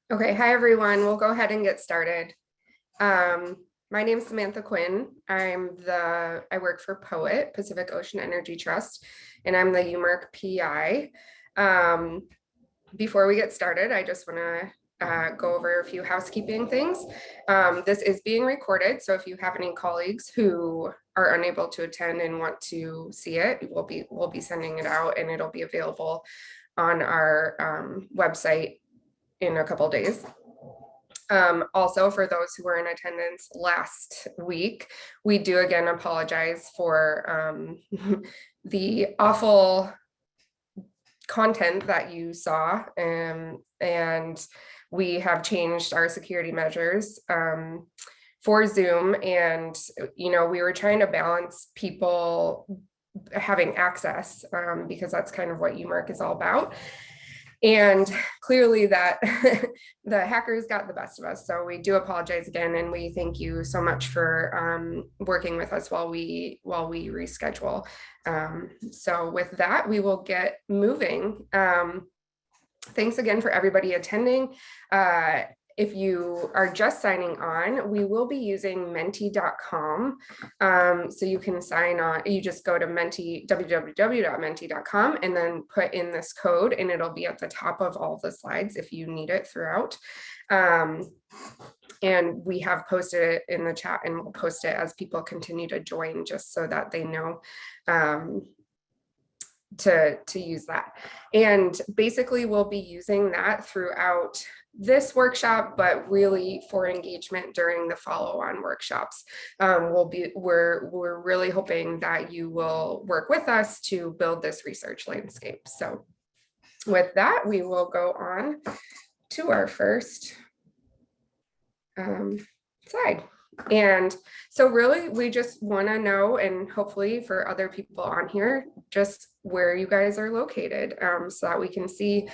Okay, hi everyone. We'll go ahead and get started. My name is Samantha Quinn. I work for POET, Pacific Ocean Energy Trust, and I'm the UMERC PI. Before we get started, I just want to go over a few housekeeping things. This is being recorded, so if you have any colleagues who are unable to attend and want to see it, we'll be sending it out, and it'll be available on our website in a couple days. Also, for those who were in attendance last week, we do again apologize for the awful content that you saw, and we have changed our security measures for Zoom. And we were trying to balance people having access because that's kind of what UMERC is all about. And clearly that the hackers got the best of us. So we do apologize again, and we thank you so much for working with us while we reschedule. So with that, we will get moving. Thanks again for everybody attending. If you are just signing on, we will be using menti.com. So you can sign on, you just go to www.menti.com and then put in this code, and it'll be at the top of all the slides if you need it throughout. And we have posted it in the chat, and we'll post it as people continue to join, just so that they know to use that. And basically we'll be using that throughout this workshop, but really for engagement during the follow-on workshops. We're really hoping that you will work with us to build this research landscape. So with that, we will go on to our first slide. And so really, we just want to know, and hopefully for other people on here, just where you guys are located, so that we can see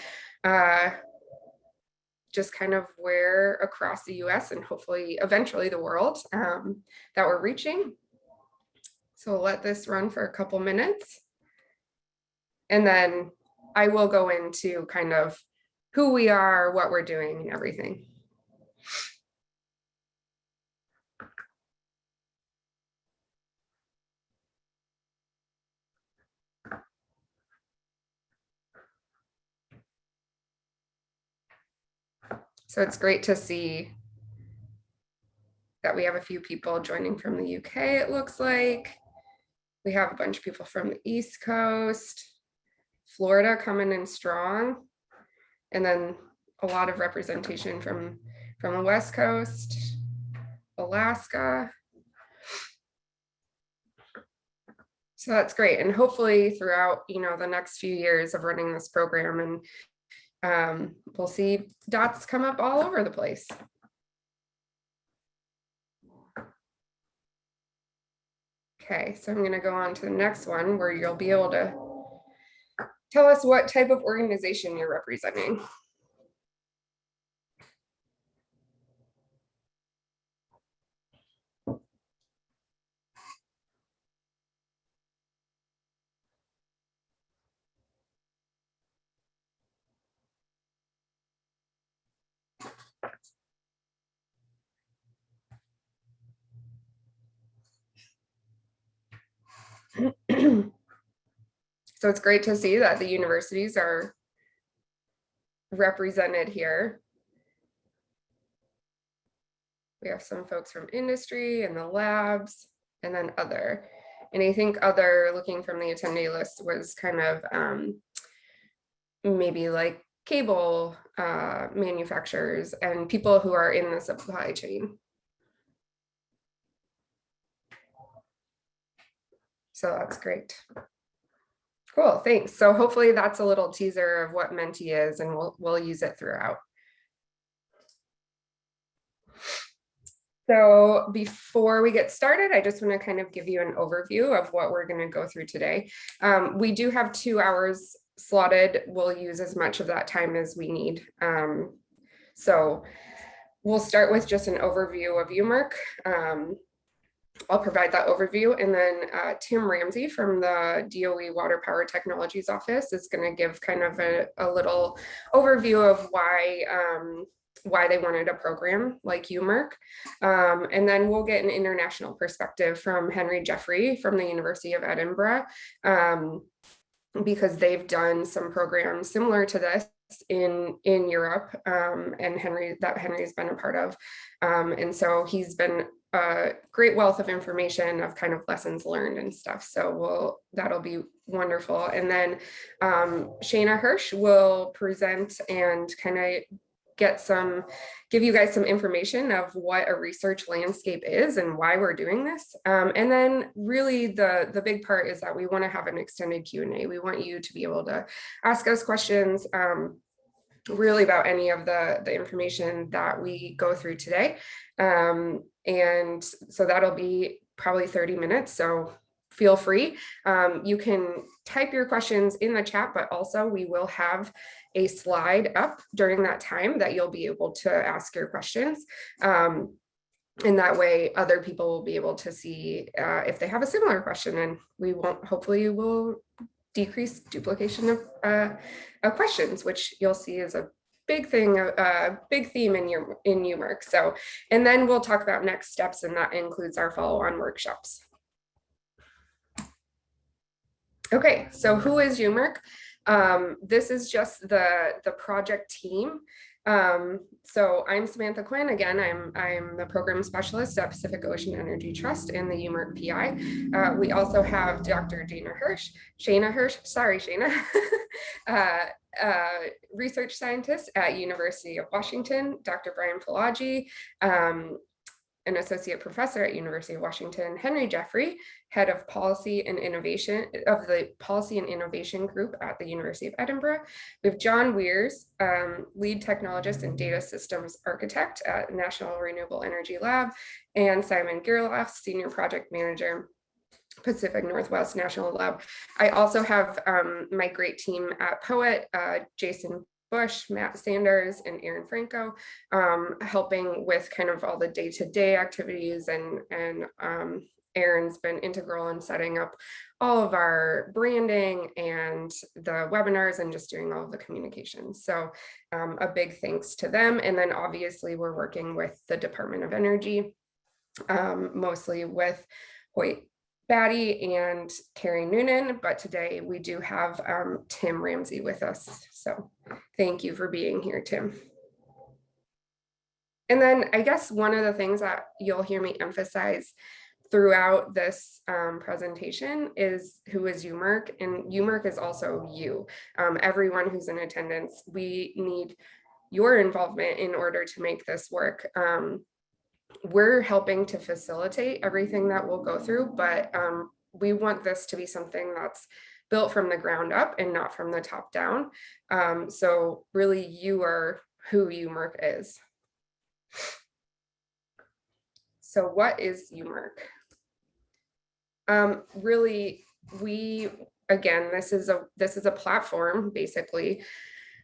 just kind of where across the US and hopefully eventually the world that we're reaching. So we'll let this run for a couple minutes, and then I will go into kind of who we are, what we're doing, and everything. So it's great to see that we have a few people joining from the UK, it looks like. We have a bunch of people from the East Coast, Florida coming in strong, and then a lot of representation from the West Coast, Alaska. So that's great. And hopefully throughout, the next few years of running this program, and we'll see dots come up all over the place. Okay, so I'm going to go on to the next one, where you'll be able to tell us what type of organization you're representing. So it's great to see that the universities are represented here. We have some folks from industry and the labs, and then other. And I think other, looking from the attendee list, was kind of maybe like cable manufacturers and people who are in the supply chain. So that's great. Cool, thanks. So hopefully that's a little teaser of what Menti is, and we'll use it throughout. So before we get started, I just want to kind of give you an overview of what we're going to go through today. We do have 2 hours slotted. We'll use as much of that time as we need. So we'll start with just an overview of UMERC. I'll provide that overview, and then Tim Ramsey from the DOE Water Power Technologies Office is going to give kind of a little overview of why why they wanted a program like UMERC. And then we'll get an international perspective from Henry Jeffrey from the University of Edinburgh, because they've done some programs similar to this in Europe, and Henry's been a part of. And so he's been a great wealth of information of kind of lessons learned and stuff. So that'll be wonderful. And then Shayna Hirsch will present and kind of give you guys some information of what a research landscape is and why we're doing this. And then really the big part is that we want to have an extended Q&A. We want you to be able to ask us questions really about any of the information that we go through today. And so that'll be probably 30 minutes. So feel free. You can type your questions in the chat, but also we will have a slide up during that time that you'll be able to ask your questions. And that way other people will be able to see if they have a similar question, and hopefully will decrease duplication of questions, which you'll see is a big thing, a big theme in UMERC. So, and then we'll talk about next steps, and that includes our follow-on workshops. Okay, so who is UMERC? This is just the project team. So I'm Samantha Quinn. Again, I'm the program specialist at Pacific Ocean Energy Trust and the UMERC PI. We also have Dr. Shayna Hirsch, sorry, Shayna, research scientist at University of Washington, Dr. Brian Pelagi, an associate professor at University of Washington, Henry Jeffrey, head of policy and innovation of the Policy and Innovation Group at the University of Edinburgh. We have John Weirs, lead technologist and data systems architect at National Renewable Energy Lab, and Simon Gerloff, senior project manager, Pacific Northwest National Lab. I also have my great team at Poet, Jason Bush, Matt Sanders, and Aaron Franco, helping with kind of all the day-to-day activities, and Aaron's been integral in setting up all of our branding and the webinars and just doing all of the communications. So a big thanks to them. And then obviously we're working with the Department of Energy, mostly with Hoyt Batty and Carrie Noonan, but today we do have Tim Ramsey with us. So thank you for being here, Tim. And then I guess one of the things that you'll hear me emphasize throughout this presentation is who is UMERC, and UMERC is also you. Everyone who's in attendance, we need your involvement in order to make this work. We're helping to facilitate everything that we'll go through, but we want this to be something that's built from the ground up and not from the top down. So really you are who UMERC is. So what is UMERC? Really, again, this is a platform basically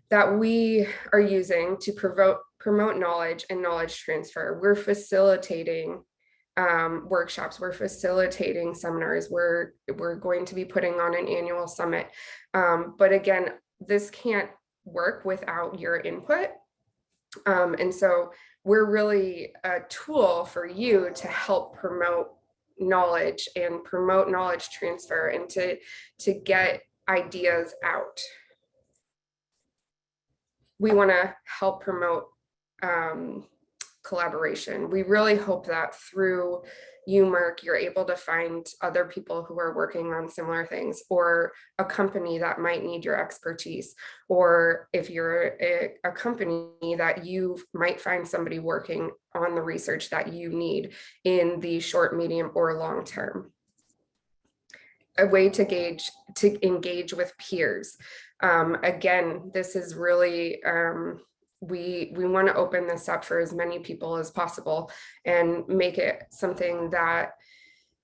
that we are using to promote knowledge and knowledge transfer. We're facilitating workshops, we're facilitating seminars, we're going to be putting on an annual summit. But again, this can't work without your input. And so we're really a tool for you to help promote knowledge and promote knowledge transfer and to get ideas out. We want to help promote collaboration. We really hope that through UMERC, you're able to find other people who are working on similar things, or a company that might need your expertise, or if you're a company that you might find somebody working on the research that you need in the short, medium, or long term. A way to engage with peers. Again, this is really, we want to open this up for as many people as possible and make it something that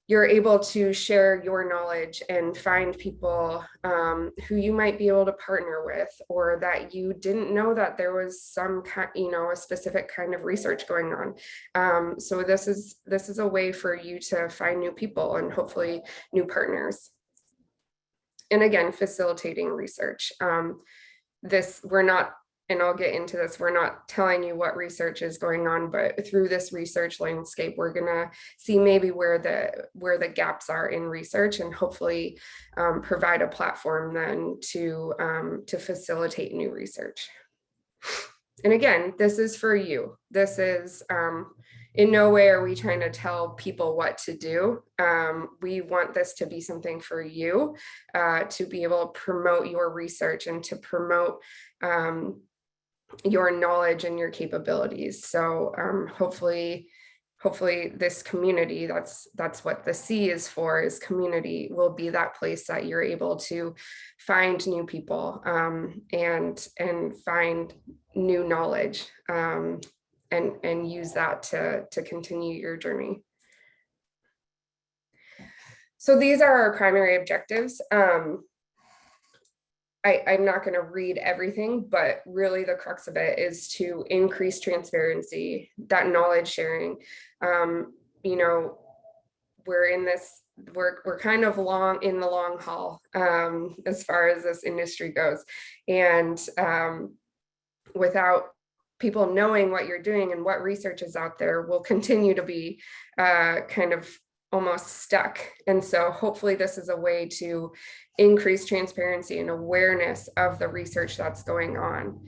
you're able to share your knowledge and find people who you might be able to partner with, or that you didn't know that there was some kind, a specific kind of research going on. So this is a way for you to find new people and hopefully new partners. And again, facilitating research. We're not and I'll get into this, we're not telling you what research is going on, but through this research landscape, we're gonna see maybe where the gaps are in research, and hopefully provide a platform then to facilitate new research. And again, this is for you. This is in no way are we trying to tell people what to do. We want this to be something for you to be able to promote your research and to promote your knowledge and your capabilities. So hopefully this community, that's what the C is for, is community, will be that place that you're able to find new people and find new knowledge and use that to continue your journey. So these are our primary objectives. I'm not going to read everything, but really the crux of it is to increase transparency, that knowledge sharing. You know, we're in this, we're kind of in the long haul as far as this industry goes. And without people knowing what you're doing and what research is out there, we'll continue to be kind of almost stuck. And so hopefully this is a way to increase transparency and awareness of the research that's going on.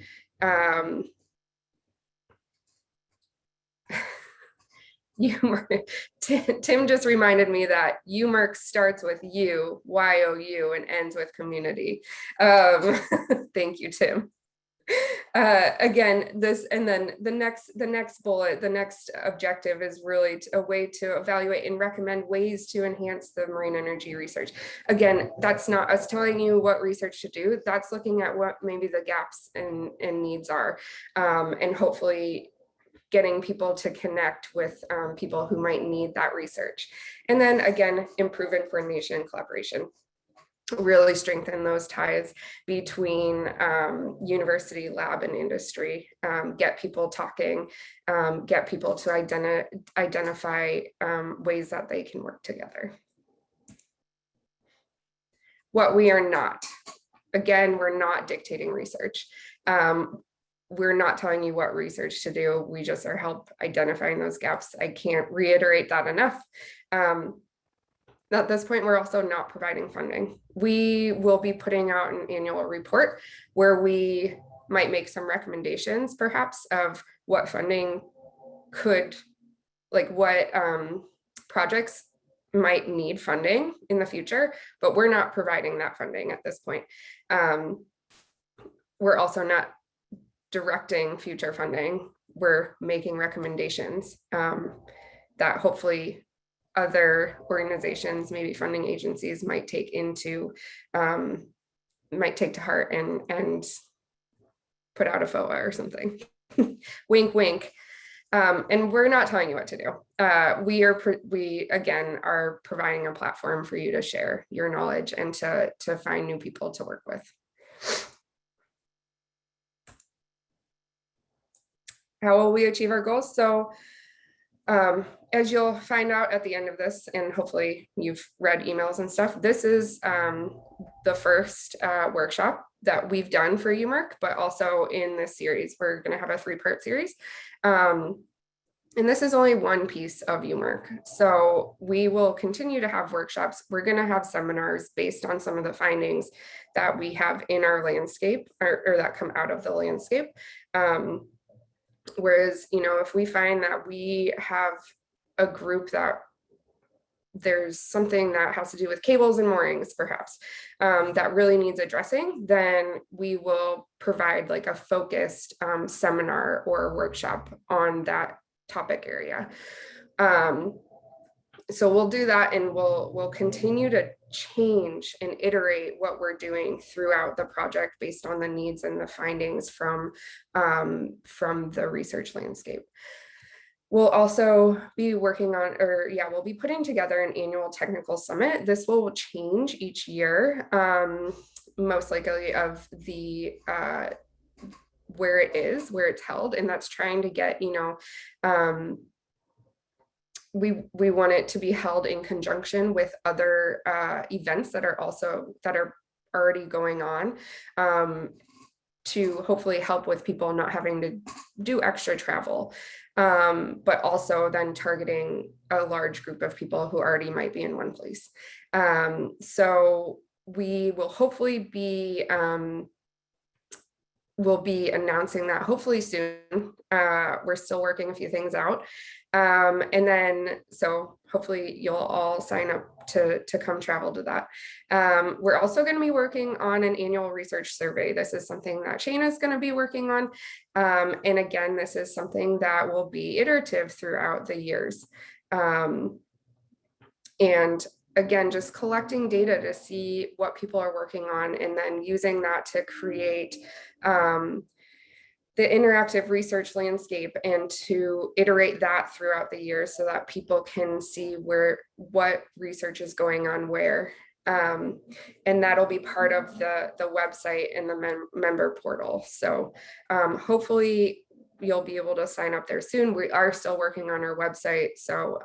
Tim just reminded me that UMERC starts with U, Y-O-U, and ends with community. Thank you, Tim. Again, this, and then the next bullet, the next objective is really a way to evaluate and recommend ways to enhance the marine energy research. Again, that's not us telling you what research to do. That's looking at what maybe the gaps and needs are, and hopefully getting people to connect with people who might need that research. And then again, improve coordination and collaboration. Really strengthen those ties between university, lab, and industry, get people talking, get people to identify ways that they can work together. What we are not, again, we're not dictating research. We're not telling you what research to do. We just are help identifying those gaps. I can't reiterate that enough. At this point, we're also not providing funding. We will be putting out an annual report where we might make some recommendations, perhaps, of what funding could, like what projects might need funding in the future, but we're not providing that funding at this point. We're also not directing future funding. We're making recommendations that hopefully other organizations, maybe funding agencies, might take to heart and put out a FOA or something. Wink, wink. And we're not telling you what to do. We again are providing a platform for you to share your knowledge and to find new people to work with. How will we achieve our goals? So as you'll find out at the end of this, and hopefully you've read emails and stuff, this is the first workshop that we've done for UMERC, but also in this series, we're going to have a 3-part series. And this is only one piece of UMERC. So we will continue to have workshops. We're going to have seminars based on some of the findings that we have in our landscape or that come out of the landscape. Whereas, you know, if we find that we have a group that there's something that has to do with cables and moorings, perhaps, that really needs addressing, then we will provide like a focused seminar or workshop on that topic area. So we'll do that, and we'll continue to change and iterate what we're doing throughout the project based on the needs and the findings from the research landscape. We'll also be working on, we'll be putting together an annual technical summit. This will change each year, most likely of the where it's held, and that's trying to get, you know, we want it to be held in conjunction with other events that are already going on, to hopefully help with people not having to do extra travel, but also then targeting a large group of people who already might be in one place. So we will hopefully be we'll be announcing that hopefully soon. We're still working a few things out. And then, so hopefully you'll all sign up to come travel to that. We're also going to be working on an annual research survey. This is something that Shayna is going to be working on. And again, this is something that will be iterative throughout the years. And again, just collecting data to see what people are working on and then using that to create the interactive research landscape and to iterate that throughout the year so that people can see what research is going on where. And that'll be part of the website and the member portal. So hopefully you'll be able to sign up there soon. We are still working on our website. So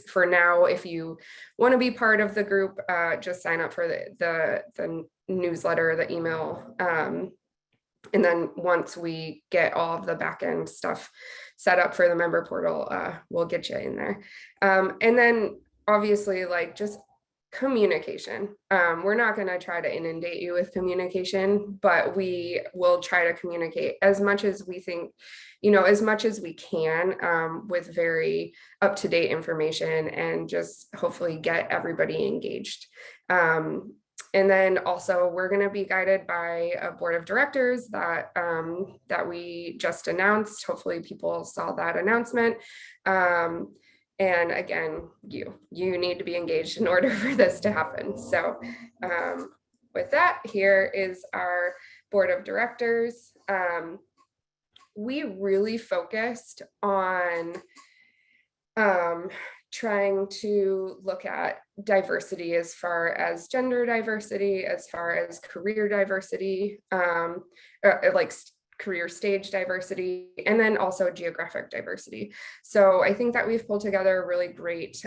for now, if you want to be part of the group, just sign up for the newsletter, the email. And then once we get all of the back end stuff set up for the member portal, we'll get you in there. And then obviously, like, just communication. We're not going to try to inundate you with communication, but we will try to communicate as much as we think, as much as we can, with very up-to-date information and just hopefully get everybody engaged. And then also we're going to be guided by a board of directors that we just announced. Hopefully people saw that announcement. And again, you need to be engaged in order for this to happen. So with that, here is our board of directors. We really focused on trying to look at diversity as far as gender diversity, as far as career diversity, like career stage diversity, and then also geographic diversity. So I think that we've pulled together a really great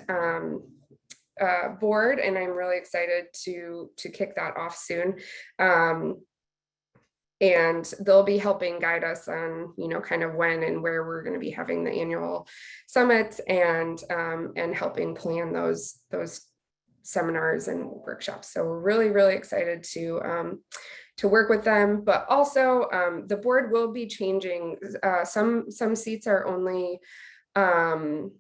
board, and I'm really excited to kick that off soon. And they'll be helping guide us on, kind of when and where we're going to be having the annual summits and helping plan those seminars and workshops. So we're really, really excited to work with them. But also the board will be changing. Some seats are only 1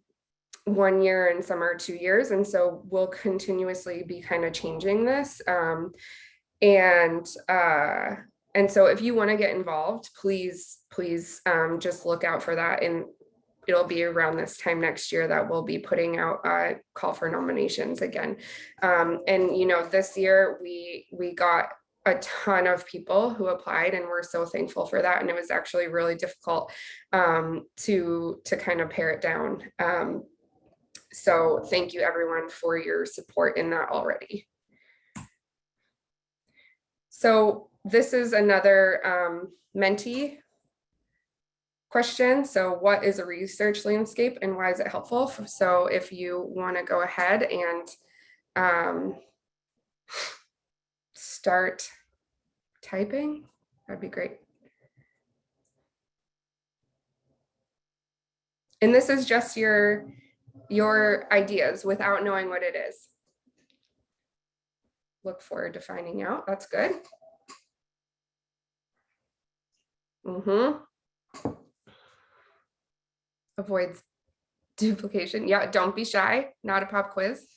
year and some are 2 years. And so we'll continuously be kind of changing this. And so if you want to get involved, please just look out for that. And it'll be around this time next year that we'll be putting out a call for nominations again. And, this year we got a ton of people who applied, and we're so thankful for that. And it was actually really difficult to kind of pare it down. So thank you everyone for your support in that already. So this is another mentee question. So what is a research landscape and why is it helpful? So if you want to go ahead and start typing, that'd be great. And this is just your ideas without knowing what it is. Look forward to finding out. That's good. Avoids duplication. Yeah, don't be shy. Not a pop quiz.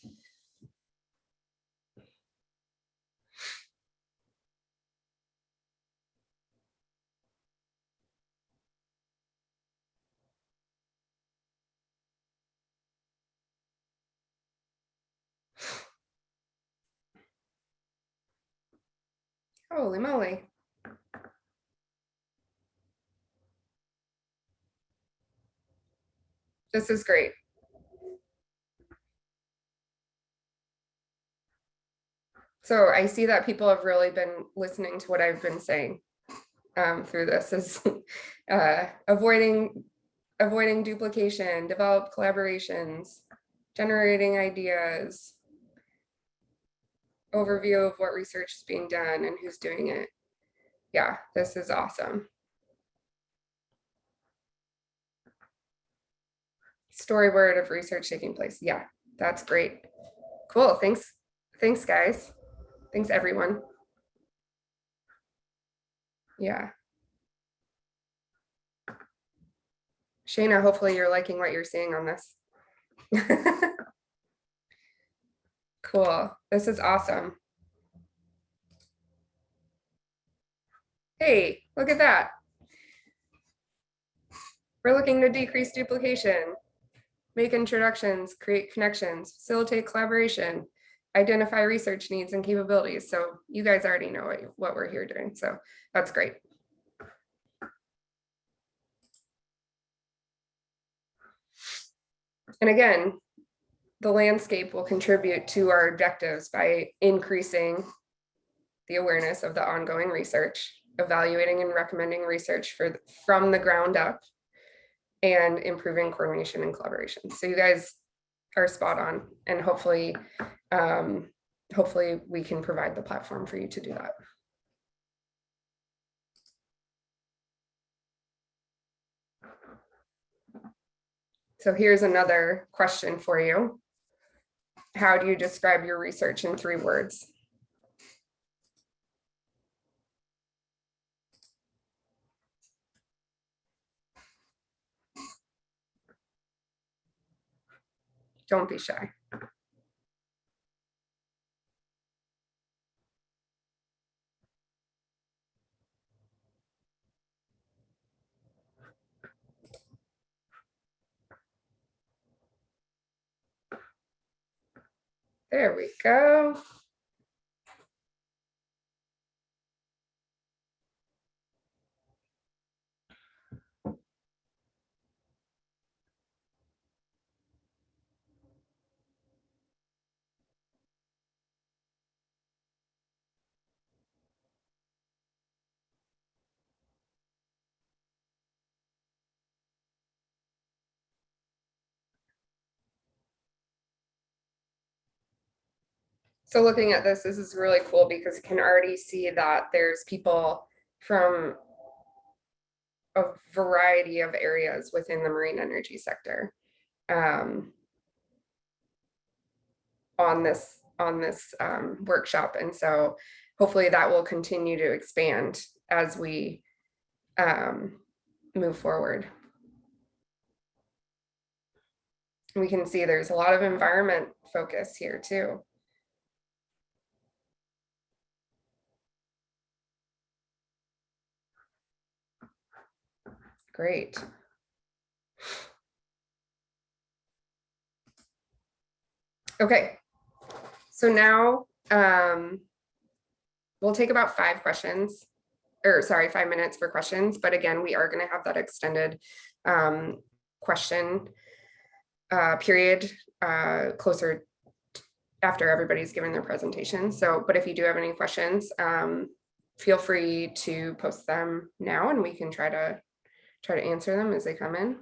Holy moly. This is great. So I see that people have really been listening to what I've been saying through this is avoiding duplication, develop collaborations, generating ideas, overview of what research is being done and who's doing it. Yeah, this is awesome. Storyboard of research taking place. Yeah, that's great. Cool. Thanks. Thanks, guys. Thanks, everyone. Yeah. Shayna, hopefully you're liking what you're seeing on this. Cool. This is awesome. Hey, look at that. We're looking to decrease duplication, make introductions, create connections, facilitate collaboration, identify research needs and capabilities. So you guys already know what we're here doing. So that's great. And again, the landscape will contribute to our objectives by increasing the awareness of the ongoing research, evaluating and recommending research from the ground up, and improving coordination and collaboration. So you guys are spot on, and hopefully we can provide the platform for you to do that. So here's another question for you. How do you describe your research in 3 words? Don't be shy. There we go. So looking at this is really cool because you can already see that there's people from a variety of areas within the marine energy sector on this workshop. And so hopefully that will continue to expand as we move forward. We can see there's a lot of environment focus here too. Great. Okay, so now we'll take about 5 questions, or sorry, 5 minutes for questions. But again, we are going to have that extended question period closer after everybody's given their presentation. So, but if you do have any questions, feel free to post them now, and we can try to answer them as they come in.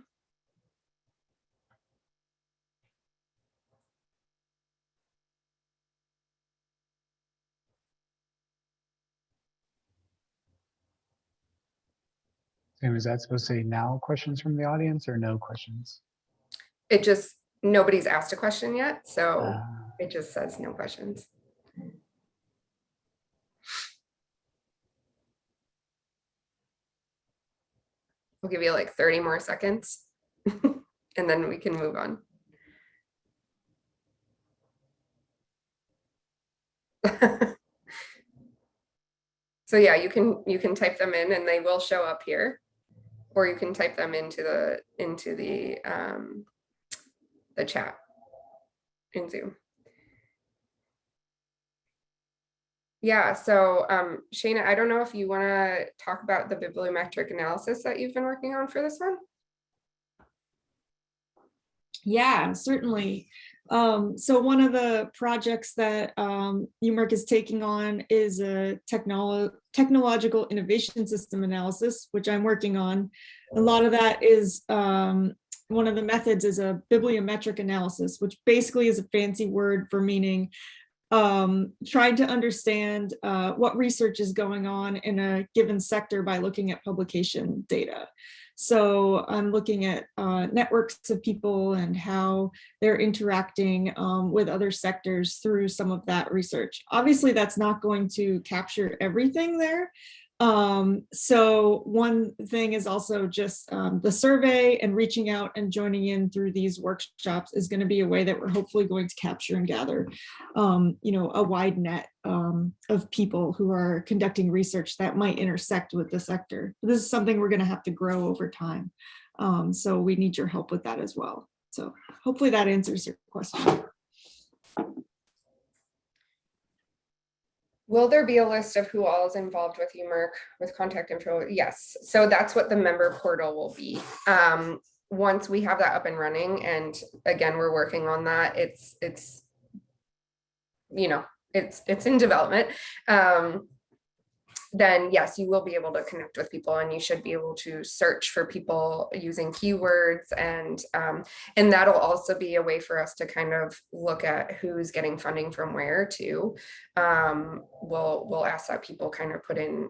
Sam, is that supposed to say now questions from the audience or no questions? It just, nobody's asked a question yet, so it just says no questions. We'll give you like 30 more seconds and then we can move on. So yeah, you can type them in and they will show up here, or you can type them into the chat in Zoom. Yeah, so Shayna, I don't know if you want to talk about the bibliometric analysis that you've been working on for this one. Yeah, certainly. So one of the projects that UMERC is taking on is a technological innovation system analysis, which I'm working on. A lot of that is, one of the methods is a bibliometric analysis, which basically is a fancy word for meaning trying to understand what research is going on in a given sector by looking at publication data. So I'm looking at networks of people and how they're interacting with other sectors through some of that research. Obviously, that's not going to capture everything there. So one thing is also just the survey and reaching out and joining in through these workshops is going to be a way that we're hopefully going to capture and gather, a wide net of people who are conducting research that might intersect with the sector. This is something we're going to have to grow over time. So we need your help with that as well. So hopefully that answers your question. Will there be a list of who all is involved with UMERC with contact info? Yes. So that's what the member portal will be. Once we have that up and running, and again, we're working on that. It's in development. Then yes, you will be able to connect with people, and you should be able to search for people using keywords, and that'll also be a way for us to kind of look at who's getting funding from where too. We'll ask that people kind of put in,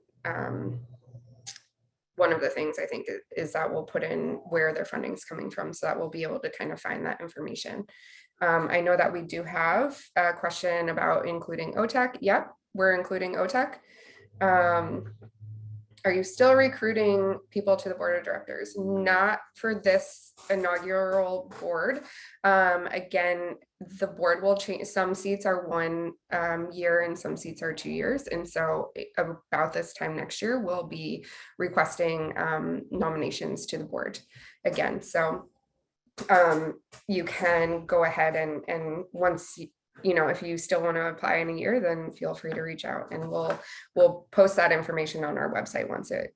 one of the things I think is that we'll put in where their funding is coming from, so that we'll be able to kind of find that information. I know that we do have a question about including OTEC. Yep, we're including OTEC. Are you still recruiting people to the board of directors? Not for this inaugural board. Again, the board will change. Some seats are 1 year and some seats are 2 years. And so about this time next year, we'll be requesting nominations to the board again. So you can go ahead and once if you still want to apply in a year, then feel free to reach out, and we'll post that information on our website once it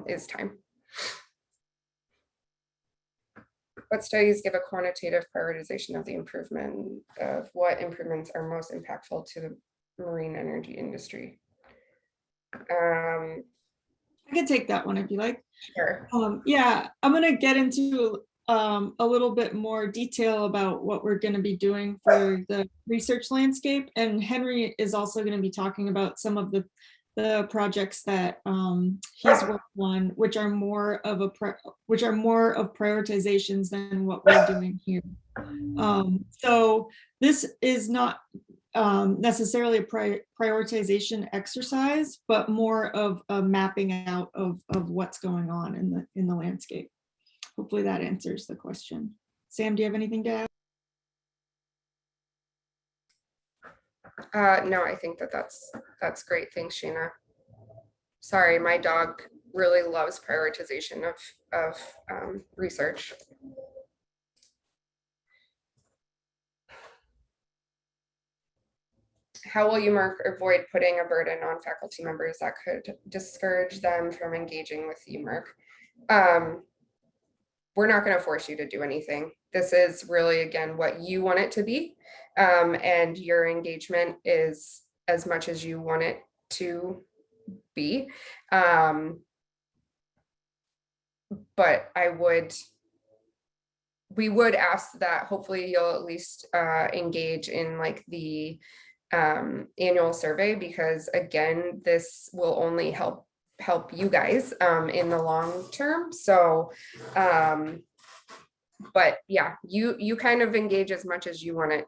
is time. What studies give a quantitative prioritization of the improvement of what improvements are most impactful to the marine energy industry? I can take that one if you like. Sure. Yeah, I'm going to get into a little bit more detail about what we're going to be doing for the research landscape, and Henry is also going to be talking about some of the projects that he's worked on, which are more of prioritizations than what we're doing here. So this is not necessarily a prioritization exercise, but more of a mapping out of what's going on in the landscape. Hopefully that answers the question. Sam, do you have anything to add? No, I think that's great. Thanks, Shayna. Sorry, my dog really loves prioritization of research. How will UMERC avoid putting a burden on faculty members that could discourage them from engaging with UMERC? We're not going to force you to do anything. This is really, again, what you want it to be. And your engagement is as much as you want it to be. But we would ask that hopefully you'll at least engage in like the annual survey, because again, this will only help you guys in the long term. So but yeah, you kind of engage as much as you want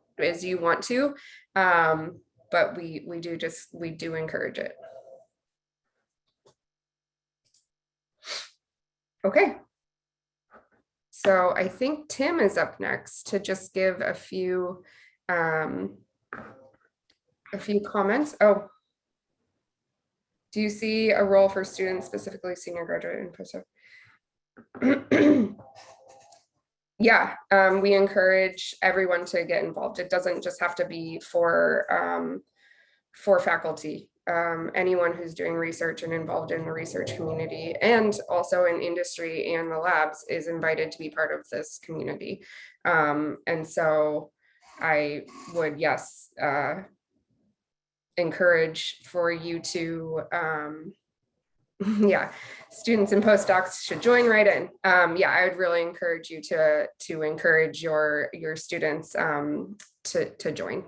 to, but we do encourage it. Okay, so I think Tim is up next to just give a few comments. Oh, do you see a role for students, specifically senior graduate and postdoc? Yeah, we encourage everyone to get involved. It doesn't just have to be for faculty. Anyone who's doing research and involved in the research community, and also in industry and the labs, is invited to be part of this community. And so I would, yes, encourage for you to yeah, students and postdocs should join right in. Yeah, I would really encourage you to encourage your students to join.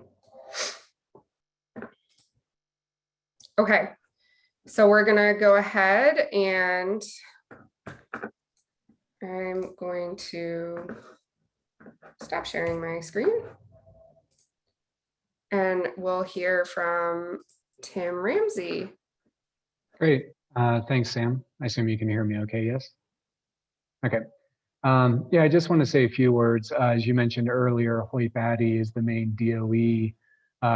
Okay, so we're gonna go ahead and I'm going to stop sharing my screen. And we'll hear from Tim Ramsey. Great. Thanks, Sam. I assume you can hear me okay, yes? Okay. Yeah, I just want to say a few words. As you mentioned earlier, Hoyt Batty is the main DOE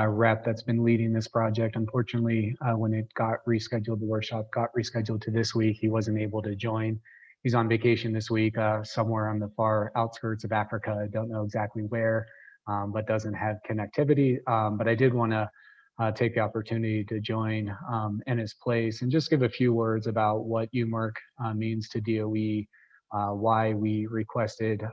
rep that's been leading this project. Unfortunately, when it got rescheduled, the workshop got rescheduled to this week, he wasn't able to join. He's on vacation this week, somewhere on the far outskirts of Africa. I don't know exactly where, but doesn't have connectivity. But I did want to take the opportunity to join in his place and just give a few words about what UMERC means to DOE, why we requested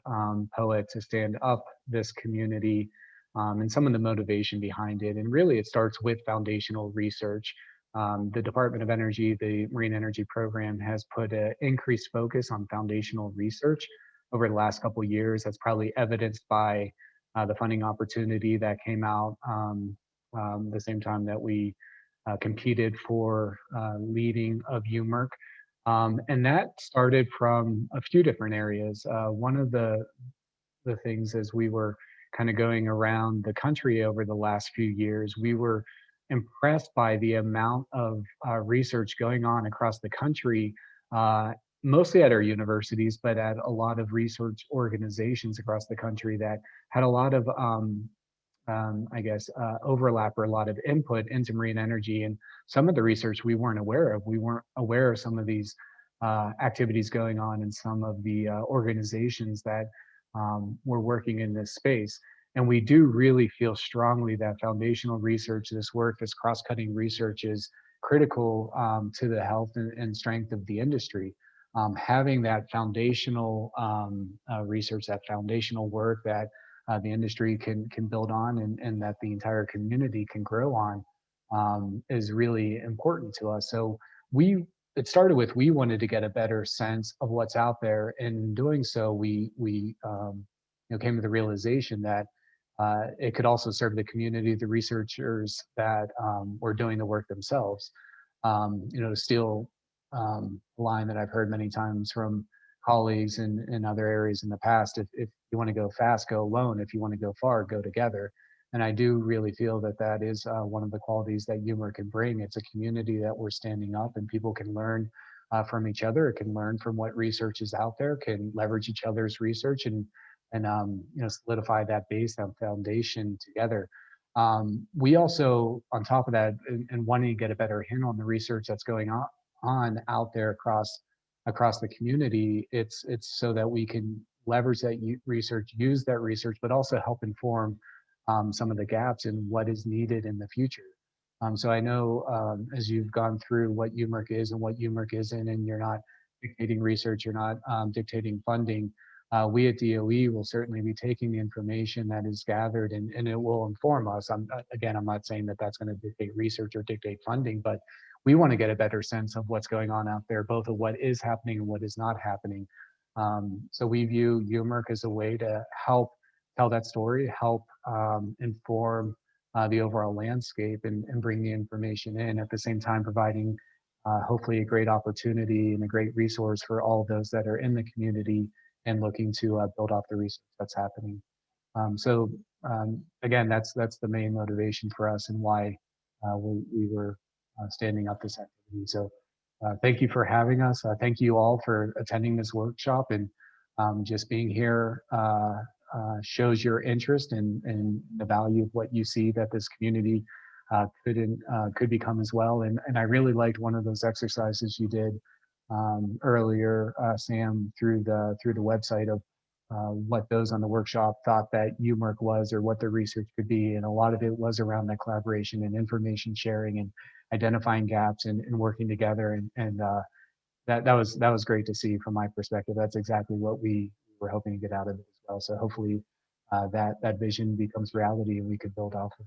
POET to stand up this community, and some of the motivation behind it. And really, it starts with foundational research. The Department of Energy, the Marine Energy Program, has put an increased focus on foundational research over the last couple of years. That's probably evidenced by the funding opportunity that came out the same time that we competed for leading of UMERC. And that started from a few different areas. One of the things as we were kind of going around the country over the last few years, we were impressed by the amount of research going on across the country, mostly at our universities, but at a lot of research organizations across the country that had a lot of overlap or a lot of input into marine energy. And some of the research we weren't aware of. We weren't aware of some of these activities going on in some of the organizations that were working in this space. And we do really feel strongly that foundational research, this work, this cross-cutting research is critical to the health and strength of the industry. Having that foundational research, that foundational work that the industry can build on and that the entire community can grow on is really important to us. So it started with, we wanted to get a better sense of what's out there. And in doing so, we came to the realization that it could also serve the community, the researchers that were doing the work themselves. To steal a line that I've heard many times from colleagues in other areas in the past, if you want to go fast, go alone. If you want to go far, go together. And I do really feel that that is one of the qualities that UMERC can bring. It's a community that we're standing up, and people can learn from each other, can learn from what research is out there, can leverage each other's research and solidify that base, that foundation together. We also, on top of that, and wanting to get a better handle on the research that's going on out there across the community, it's so that we can leverage that research, use that research, but also help inform some of the gaps in what is needed in the future. So I know as you've gone through what UMERC is and what UMERC isn't, and you're not dictating research, you're not dictating funding, we at DOE will certainly be taking the information that is gathered and it will inform us. I'm not saying that that's going to dictate research or dictate funding, but we want to get a better sense of what's going on out there, both of what is happening and what is not happening. So we view UMERC as a way to help tell that story, help inform the overall landscape and bring the information in, at the same time providing hopefully a great opportunity and a great resource for all of those that are in the community and looking to build off the research that's happening. Again, that's the main motivation for us and why we were standing up this activity. So thank you for having us. Thank you all for attending this workshop, and just being here shows your interest in the value of what you see that this community could become as well. And I really liked one of those exercises you did earlier, Sam, through the website of what those on the workshop thought that UMERC was, or what the research could be. And a lot of it was around that collaboration and information sharing and identifying gaps and working together. And that was great to see from my perspective. That's exactly what we were hoping to get out of it as well. So hopefully that vision becomes reality and we could build off of it.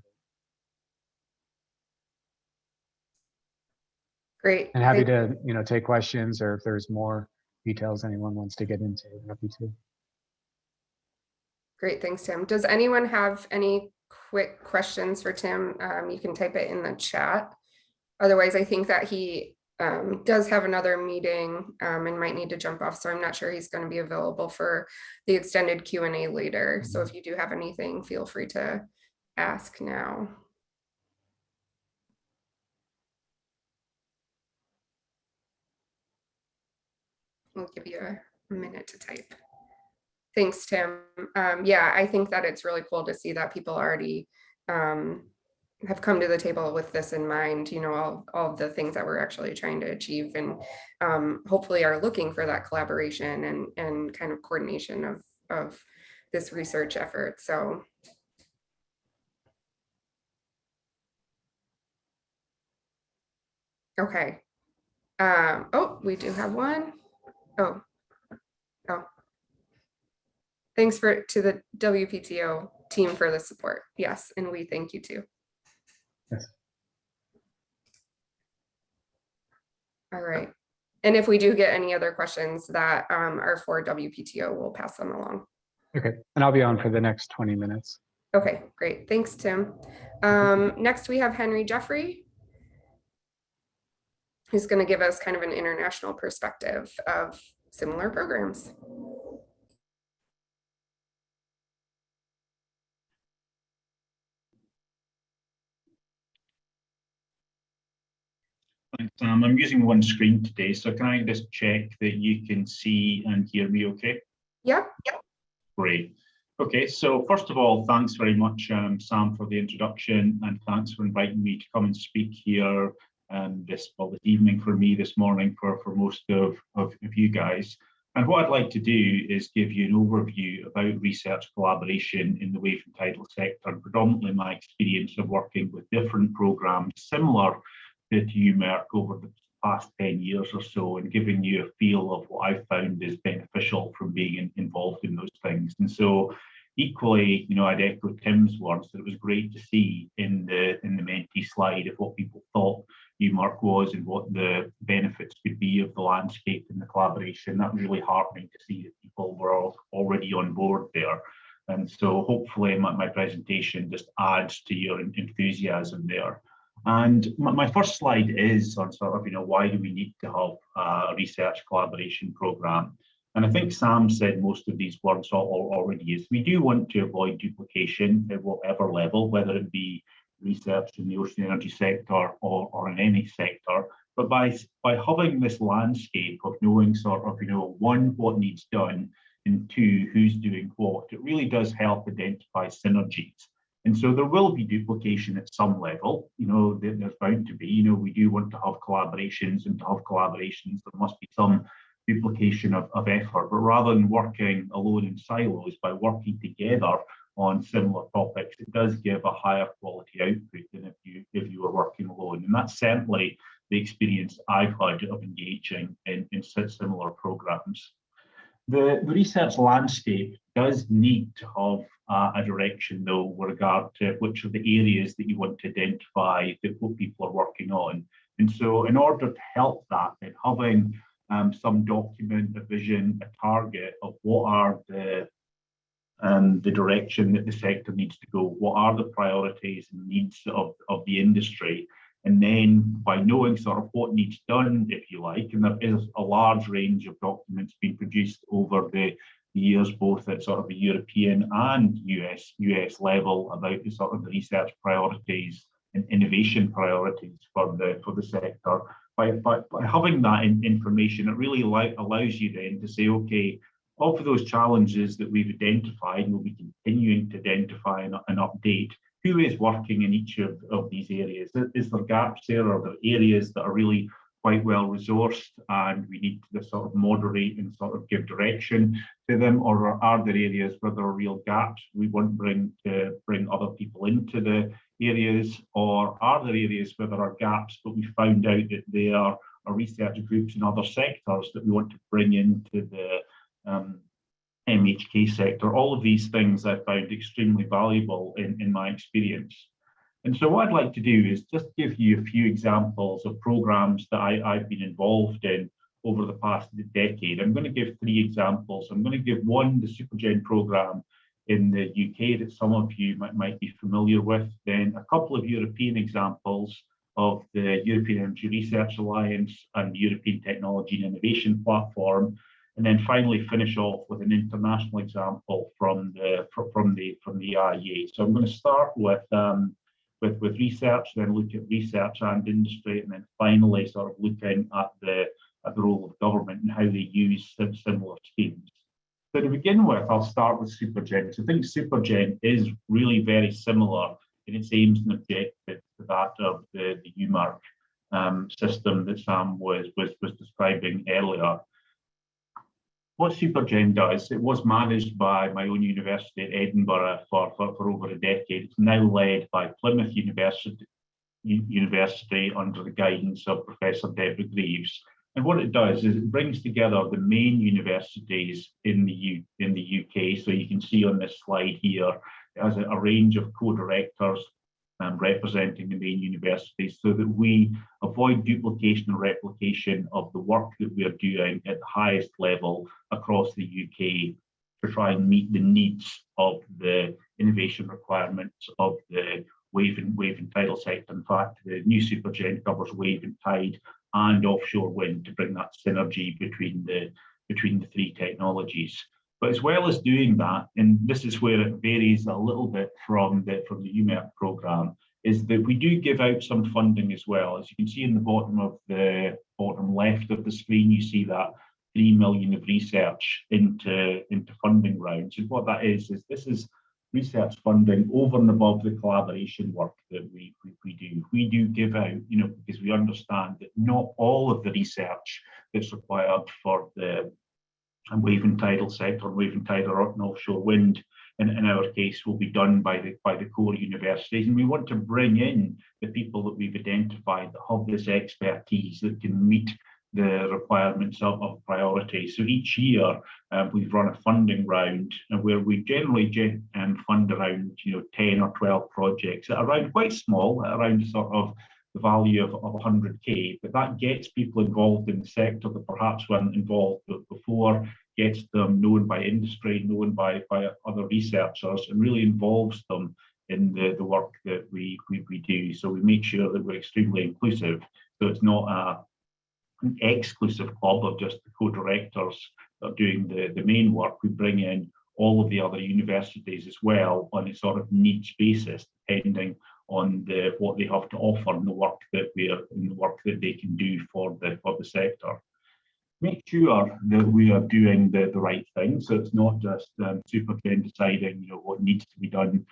Great. And happy to take questions, or if there's more details anyone wants to get into, happy to. Great, thanks, Tim. Does anyone have any quick questions for Tim? You can type it in the chat. Otherwise, I think that he does have another meeting and might need to jump off. So I'm not sure he's going to be available for the extended Q&A later. So if you do have anything, feel free to ask now. We'll give you a minute to type. Thanks, Tim. Yeah, I think that it's really cool to see that people already have come to the table with this in mind, you know, all of the things that we're actually trying to achieve, and hopefully are looking for that collaboration and kind of coordination of this research effort. So. Okay. Oh, we do have one. Oh. Thanks to the WPTO team for the support. Yes, and we thank you too. Yes. All right. And if we do get any other questions that are for WPTO, we'll pass them along. Okay, and I'll be on for the next 20 minutes. Okay, great. Thanks, Tim. Next, we have Henry Jeffrey, who's going to give us kind of an international perspective of similar programs. Thanks, Sam. I'm using one screen today, so can I just check that you can see and hear me okay? Yep. Great. Okay, so first of all, thanks very much, Sam, for the introduction, and thanks for inviting me to come and speak here this evening for me, this morning for most of you guys. And what I'd like to do is give you an overview about research collaboration in the wave and tidal sector, and predominantly my experience of working with different programs similar to UMERC over the past 10 years or so, and giving you a feel of what I've found is beneficial from being involved in those things. And so equally, you know, I'd echo Tim's words that it was great to see in the Mentee slide of what people thought UMERC was and what the benefits could be of the landscape and the collaboration. That was really heartening to see that people were already on board there. And so hopefully my presentation just adds to your enthusiasm there. And my first slide is on sort of, you know, why do we need to have a research collaboration program? And I think Sam said most of these words already is we do want to avoid duplication at whatever level, whether it be research in the ocean energy sector or in any sector. But by having this landscape of knowing sort of, you know, one, what needs done, and two, who's doing what, it really does help identify synergies. And so there will be duplication at some level, you know, there's bound to be, you know, we do want to have collaborations, and to have collaborations, there must be some duplication of effort, but rather than working alone in silos, by working together on similar topics, it does give a higher quality output than if you were working alone. And that's certainly the experience I've had of engaging in similar programs. The research landscape does need to have a direction, though, with regard to which are the areas that you want to identify that what people are working on. And so in order to help that, then having some document, a vision, a target of what are the direction that the sector needs to go, what are the priorities and needs of the industry, and then by knowing sort of what needs done, if you like, and there is a large range of documents being produced over the years, both at sort of a European and US level, about the sort of the research priorities and innovation priorities for the sector. By having that information, it really allows you then to say, okay, of those challenges that we've identified, and we'll be continuing to identify and update, who is working in each of these areas? Is there gaps there? Are there areas that are really quite well resourced and we need to sort of moderate and sort of give direction to them? Or are there areas where there are real gaps we want to bring other people into the areas? Or are there areas where there are gaps, but we found out that there are research groups in other sectors that we want to bring into the MHK sector? All of these things I found extremely valuable in my experience. And so what I'd like to do is just give you a few examples of programs that I've been involved in over the past decade. I'm going to give 3 examples. I'm going to give one, the Supergen program in the UK that some of you might be familiar with, then a couple of European examples, of the European Energy Research Alliance and the European Technology and Innovation Platform, and then finally finish off with an international example from the IEA. So I'm going to start with research, then look at research and industry, and then finally sort of looking at the role of government and how they use similar schemes. So to begin with, I'll start with Supergen. So I think Supergen is really very similar in its aims and objectives to that of the UMERC system that Sam was describing earlier. What Supergen does, it was managed by my own university at Edinburgh for over a decade. It's now led by Plymouth University under the guidance of Professor Deborah Greaves. And what it does is it brings together the main universities in the UK. So you can see on this slide here, it has a range of co-directors representing the main universities so that we avoid duplication and replication of the work that we are doing at the highest level across the UK to try and meet the needs of the innovation requirements of the wave and tidal sector. In fact, the new Supergen covers wave and tide and offshore wind to bring that synergy between the three technologies. But as well as doing that, and this is where it varies a little bit from the UMERC programme, is that we do give out some funding as well. As you can see in the bottom left of the screen, you see that 3 million of research into funding rounds. And what that is this is research funding over and above the collaboration work that we do. We do give out, because we understand that not all of the research that's required for the wave and tidal sector, wave and tidal and offshore wind, in our case, will be done by the core universities. And we want to bring in the people that we've identified that have this expertise that can meet the requirements of priority. So each year we've run a funding round where we generally fund around 10 or 12 projects that are around quite small, around sort of the value of 100k, but that gets people involved in the sector that perhaps weren't involved before, gets them known by industry, known by other researchers, and really involves them in the work that we do. So we make sure that we're extremely inclusive. So it's not an exclusive club of just the co-directors that are doing the main work. We bring in all of the other universities as well on a sort of needs basis, depending on what they have to offer and the work that they can do for the sector. Make sure that we are doing the right thing. So it's not just Supergen deciding what needs to be done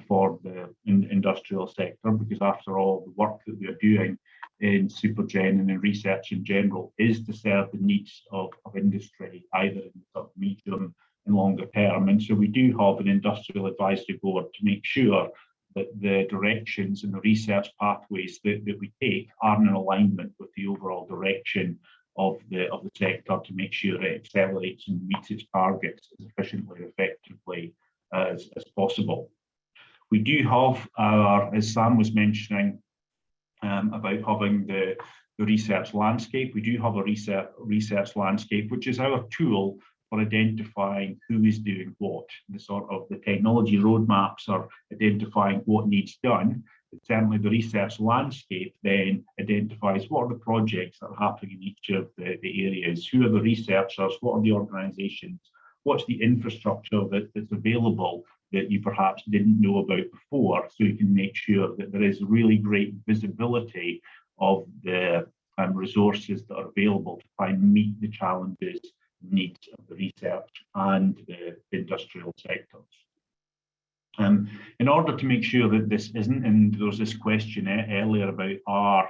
for the industrial sector, because after all, the work that we are doing in Supergen and in research in general is to serve the needs of industry, either in the sort of medium and longer term. And so we do have an industrial advisory board to make sure that the directions and the research pathways that we take are in alignment with the overall direction of the sector, to make sure it accelerates and meets its targets as efficiently and effectively as possible. We do have as Sam was mentioning about having the research landscape, we do have a research landscape, which is our tool for identifying who is doing what. The technology roadmaps are identifying what needs done. But certainly the research landscape then identifies what are the projects that are happening in each of the areas, who are the researchers, what are the organizations, what's the infrastructure that's available that you perhaps didn't know about before, so you can make sure that there is really great visibility of the resources that are available to try and meet the challenges, needs of the research and the industrial sectors. In order to make sure that this isn't, and there was this question earlier about are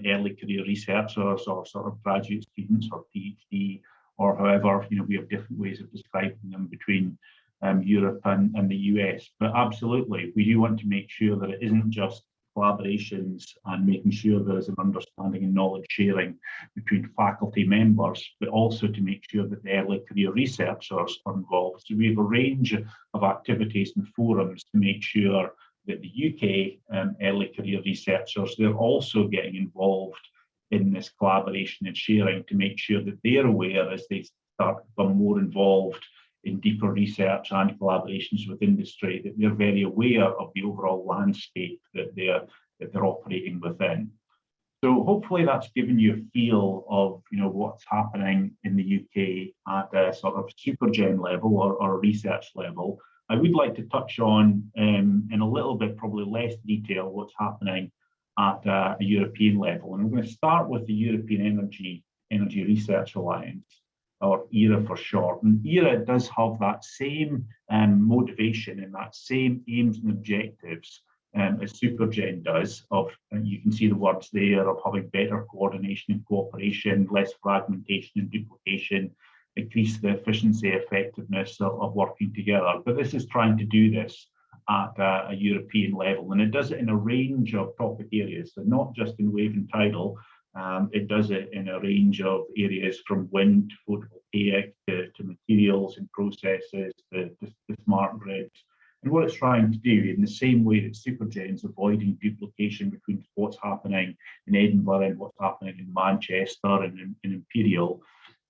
early career researchers or sort of graduate students or PhD, or however, we have different ways of describing them between Europe and the US, but absolutely, we do want to make sure that it isn't just collaborations and making sure there is an understanding and knowledge sharing between faculty members, but also to make sure that the early career researchers are involved. So we have a range of activities and forums to make sure that the UK early career researchers, they're also getting involved in this collaboration and sharing, to make sure that they're aware as they start to become more involved in deeper research and collaborations with industry, that they're very aware of the overall landscape that they're operating within. So hopefully that's given you a feel of what's happening in the UK at a sort of supergen level or research level. I would like to touch on in a little bit, probably less detail, what's happening at a European level. And I'm going to start with the European Energy Research Alliance, or ERA for short. And ERA does have that same motivation and that same aims and objectives as Supergen does, you can see the words there, of having better coordination and cooperation, less fragmentation and duplication, increase the efficiency, effectiveness of working together. But this is trying to do this at a European level, and it does it in a range of topic areas, so not just in wave and tidal. It does it in a range of areas from wind to photovoltaic to materials and processes to smart grids. And what it's trying to do, in the same way that Supergen's avoiding duplication between what's happening in Edinburgh and what's happening in Manchester and in Imperial,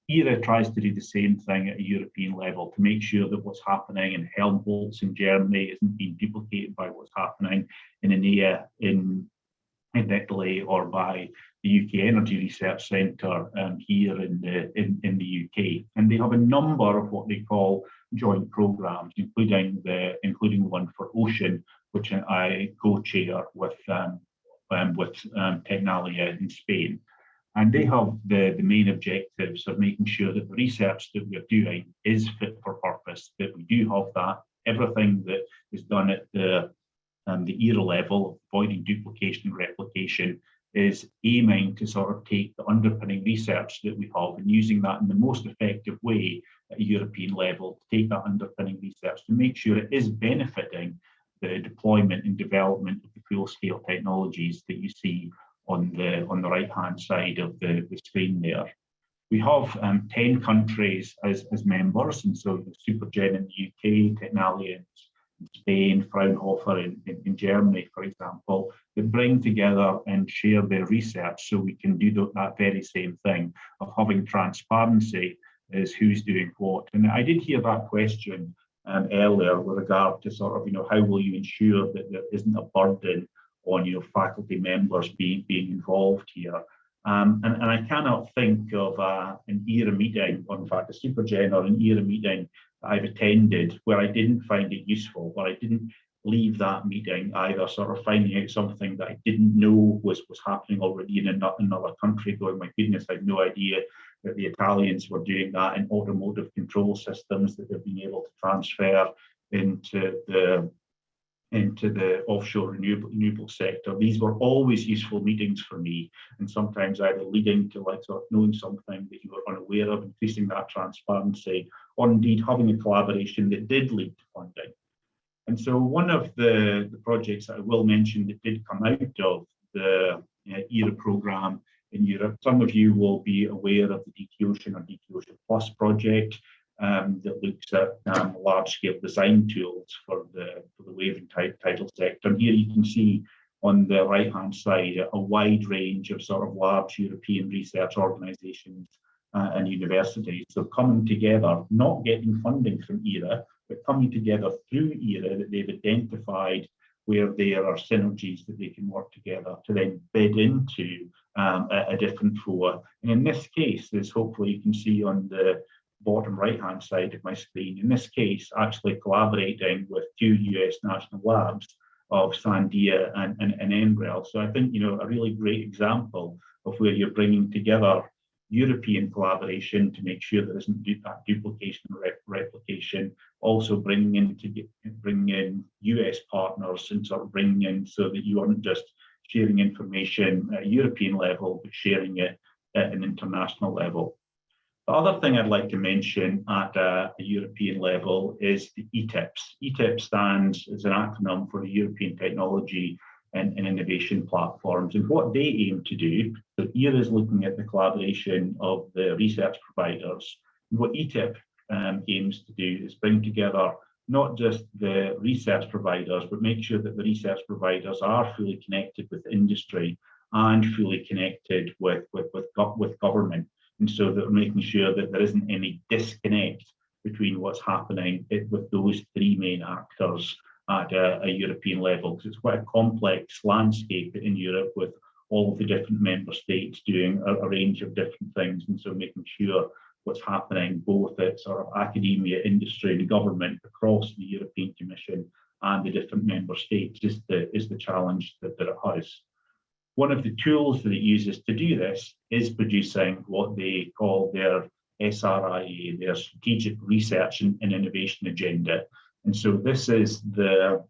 ERA tries to do the same thing at a European level to make sure that what's happening in Helmholtz in Germany isn't being duplicated by what's happening in ENEA in Italy or by the UK Energy Research Centre here in the UK. And they have a number of what they call joint programmes, including one for ocean, which I co-chair with Tecnalia in Spain. And they have the main objectives of making sure that the research that we're doing is fit for purpose, that we do have that. Everything that is done at the ERA level, avoiding duplication and replication, is aiming to sort of take the underpinning research that we have and using that in the most effective way at a European level, to take that underpinning research to make sure it is benefiting the deployment and development of the full-scale technologies that you see on the right-hand side of the screen there. We have 10 countries as members, and so Supergen in the UK, Tecnalia in Spain, Fraunhofer in Germany, for example, that bring together and share their research so we can do that very same thing of having transparency as who's doing what. And I did hear that question earlier with regard to sort of, how will you ensure that there isn't a burden on faculty members being involved here. And I cannot think of an ERA meeting, or in fact a Supergen or an ERA meeting that I've attended where I didn't find it useful, where I didn't leave that meeting either sort of finding out something that I didn't know was happening already in another country, going, my goodness, I had no idea that the Italians were doing that in automotive control systems that they've been able to transfer into the offshore renewable sector. These were always useful meetings for me, and sometimes either leading to sort of knowing something that you were unaware of, increasing that transparency, or indeed having a collaboration that did lead to funding. And so one of the projects that I will mention that did come out of the ERA programme in Europe, some of you will be aware of the DT Ocean or DT Ocean Plus project, that looks at large-scale design tools for the wave and tidal sector. And here you can see on the right-hand side a wide range of sort of large European research organisations and universities. So coming together, not getting funding from ERA, but coming together through ERA, that they've identified where there are synergies that they can work together to then bid into a different FOA. And in this case, as hopefully you can see on the bottom right-hand side of my screen, in this case, actually collaborating with 2 US national labs of Sandia and NREL. So I think, a really great example of where you're bringing together European collaboration to make sure there isn't that duplication and replication, also bringing in US partners and sort of bringing in so that you aren't just sharing information at a European level, but sharing it at an international level. The other thing I'd like to mention at a European level is the ETIPS. ETIP stands as an acronym for the European Technology and Innovation Platforms. And what they aim to do, so ERA is looking at the collaboration of the research providers. And what ETIP aims to do is bring together not just the research providers, but make sure that the research providers are fully connected with industry and fully connected with government. And so that we're making sure that there isn't any disconnect between what's happening with those 3 main actors at a European level, because it's quite a complex landscape in Europe with all of the different member states doing a range of different things, and so making sure what's happening both at sort of academia, industry and government across the European Commission and the different member states is the challenge that it has. One of the tools that it uses to do this is producing what they call their SRIA, their Strategic Research and Innovation Agenda. And so this is the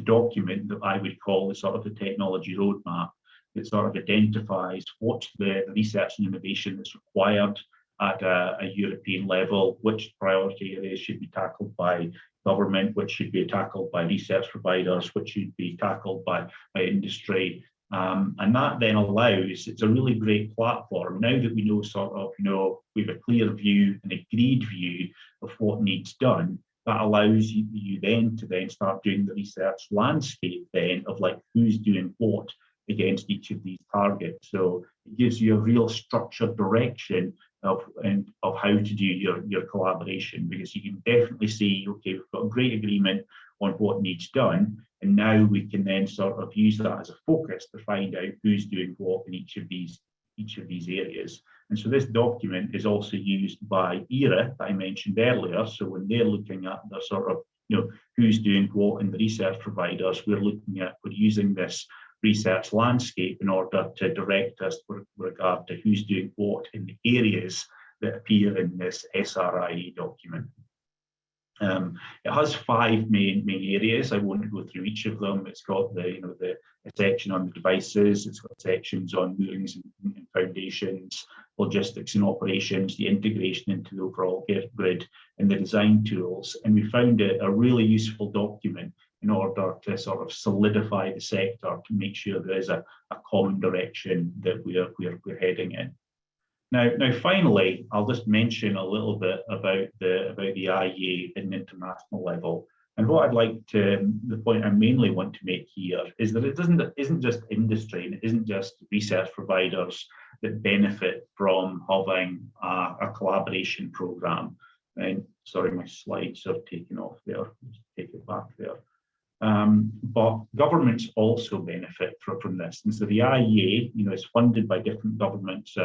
document that I would call the sort of the technology roadmap that sort of identifies what's the research and innovation that's required at a European level, which priority areas should be tackled by government, which should be tackled by research providers, which should be tackled by industry. And that then allows, it's a really great platform. Now that we know we have a clear view, an agreed view of what needs done, that allows you then to start doing the research landscape then of like who's doing what against each of these targets. So it gives you a real structured direction of how to do your collaboration, because you can definitely see, okay, we've got a great agreement on what needs done, and now we can then sort of use that as a focus to find out who's doing what in each of these areas. And so this document is also used by ERA that I mentioned earlier. So when they're looking at the sort of who's doing what in the research providers, we're using this research landscape in order to direct us with regard to who's doing what in the areas that appear in this SRIA document. It has 5 main areas. I won't go through each of them. It's got the section on the devices. It's got sections on moorings and foundations, logistics and operations, the integration into the overall grid, and the design tools. And we found it a really useful document in order to sort of solidify the sector to make sure there is a common direction that we're heading in. Now, finally, I'll just mention a little bit about the IEA at an international level. And what I'd like to, the point I mainly want to make here is that it isn't just industry and it isn't just research providers that benefit from having a collaboration program. And sorry, my slides are taken off there. Just take it back there. But governments also benefit from this. And so the IEA, is funded by different governments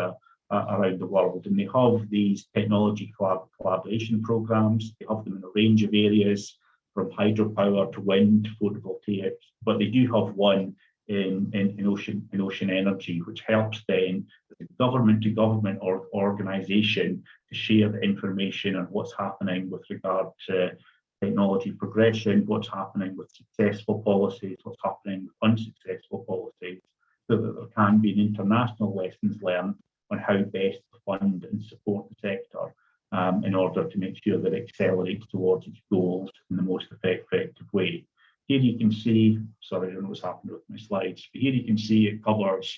around the world, and they have these technology collaboration programs. They have them in a range of areas, from hydropower to wind, photovoltaics, but they do have one in ocean energy, which helps then the government-to-government organization to share the information on what's happening with regard to technology progression, what's happening with successful policies, what's happening with unsuccessful policies, so that there can be an international lessons learned on how best to fund and support the sector in order to make sure that it accelerates towards its goals in the most effective way. Here you can see, sorry, I don't know what's happened with my slides, but here you can see it covers,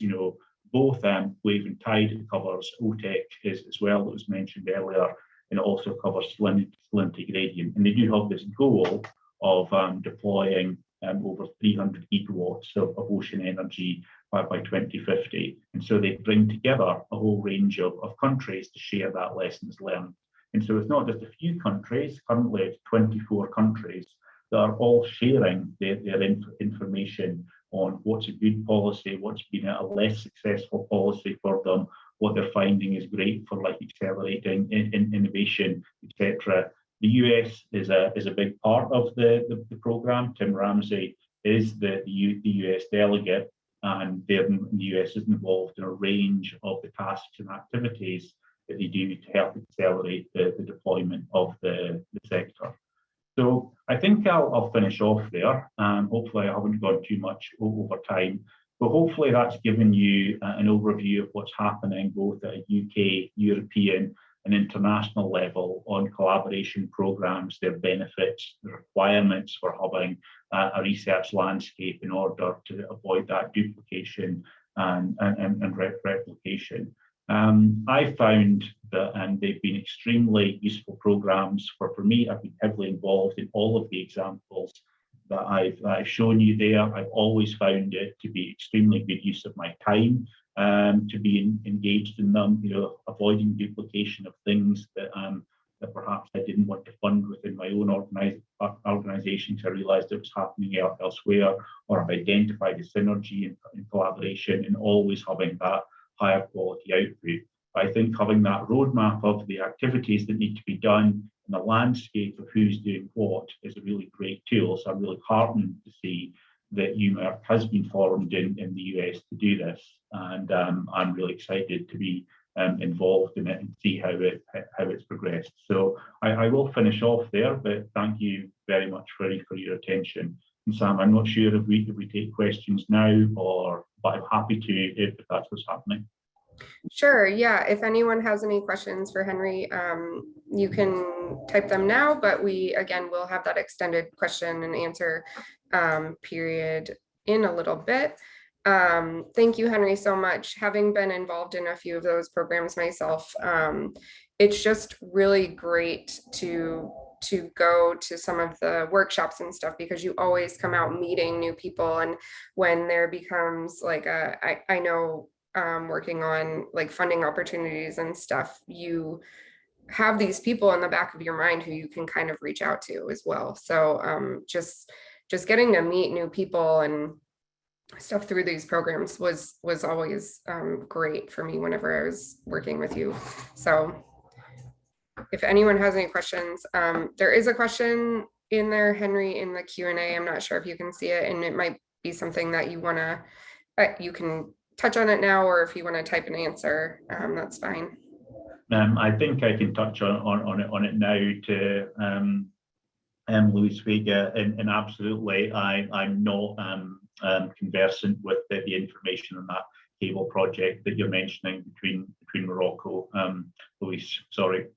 both wave and tide. It covers OTEC as well, that was mentioned earlier, and it also covers salinity gradient. And they do have this goal of deploying over 300 gigawatts of ocean energy by 2050. And so they bring together a whole range of countries to share that lessons learned. And so it's not just a few countries, currently it's 24 countries that are all sharing their information on what's a good policy, what's been a less successful policy for them, what they're finding is great for like accelerating innovation, etc. The US is a big part of the program. Tim Ramsey is the US delegate, and the US is involved in a range of the tasks and activities that they do to help accelerate the deployment of the sector. So I think I'll finish off there. Hopefully I haven't gone too much over time, but hopefully that's given you an overview of what's happening both at a UK, European and international level on collaboration programs, their benefits, the requirements for having a research landscape in order to avoid that duplication and replication. I found that, and they've been extremely useful programs for me. I've been heavily involved in all of the examples that I've shown you there. I've always found it to be extremely good use of my time to be engaged in them, avoiding duplication of things that perhaps I didn't want to fund within my own organizations have realized it was happening elsewhere, or have identified the synergy and collaboration, and always having that higher quality output. But I think having that roadmap of the activities that need to be done and the landscape of who's doing what is a really great tool. So I'm really heartened to see that UMERC has been formed in the US to do this. And I'm really excited to be involved in it and see how it's progressed. So I will finish off there, but thank you very much for your attention. And Sam, I'm not sure if we take questions now, but I'm happy to if that's what's happening. Sure, yeah, if anyone has any questions for Henry, you can type them now, but we, again, will have that extended question and answer period in a little bit. Thank you, Henry, so much. Having been involved in a few of those programs myself, it's just really great to go to some of the workshops and stuff, because you always come out meeting new people. And when there becomes like I know working on like funding opportunities and stuff, you have these people in the back of your mind who you can kind of reach out to as well. So just getting to meet new people and stuff through these programs was always great for me whenever I was working with you. So if anyone has any questions, there is a question in there, Henry, in the Q&A. I'm not sure if you can see it, and it might be something that you want to, you can touch on it now, or if you want to type an answer, that's fine. I think I can touch on it now to Louise Vega, and absolutely, I'm not conversant with the information on that cable project that you're mentioning between Morocco. Louise, sorry.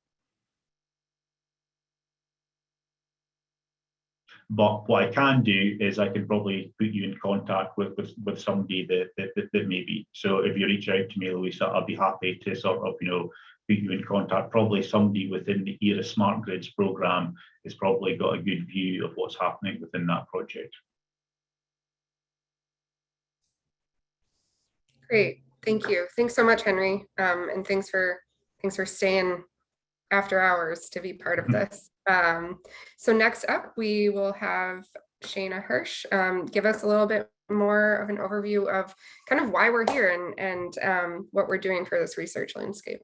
But what I can do is I can probably put you in contact with somebody that may be. So if you reach out to me, Louisa, I'll be happy to sort of, put you in contact. Probably somebody within the ERA Smart Grids program has probably got a good view of what's happening within that project. Great, thank you. Thanks so much, Henry, and thanks for staying after hours to be part of this. So next up, we will have Shayna Hirsch give us a little bit more of an overview of kind of why we're here and what we're doing for this research landscape.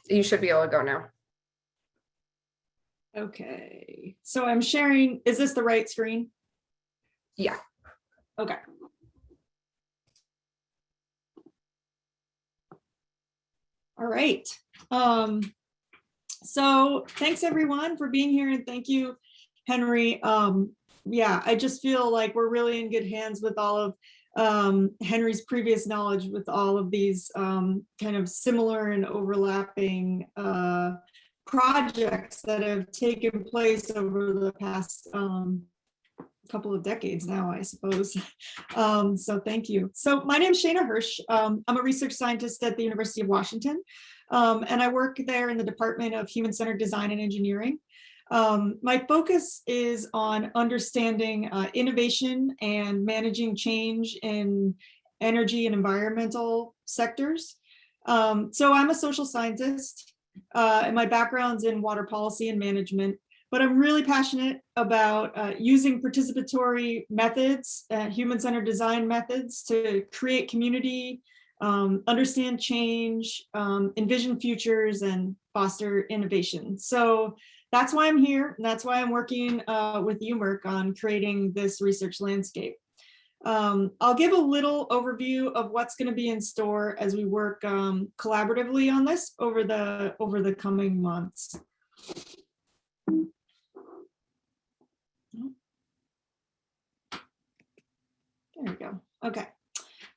You should be able to go now. Okay, so I'm sharing, is this the right screen? Yeah. Okay. All right. So thanks everyone for being here, and thank you, Henry. Yeah, I just feel like we're really in good hands with all of Henry's previous knowledge with all of these kind of similar and overlapping projects that have taken place over the past couple of decades now, I suppose. So thank you. So my name is Shayna Hirsch. I'm a research scientist at the University of Washington, and I work there in the Department of Human-Centered Design and Engineering. My focus is on understanding innovation and managing change in energy and environmental sectors. So I'm a social scientist, and my background's in water policy and management, but I'm really passionate about using participatory methods, human-centered design methods to create community, understand change, envision futures, and foster innovation. So that's why I'm here, and that's why I'm working with UMERC on creating this research landscape. I'll give a little overview of what's going to be in store as we work collaboratively on this over the coming months. There we go. Okay.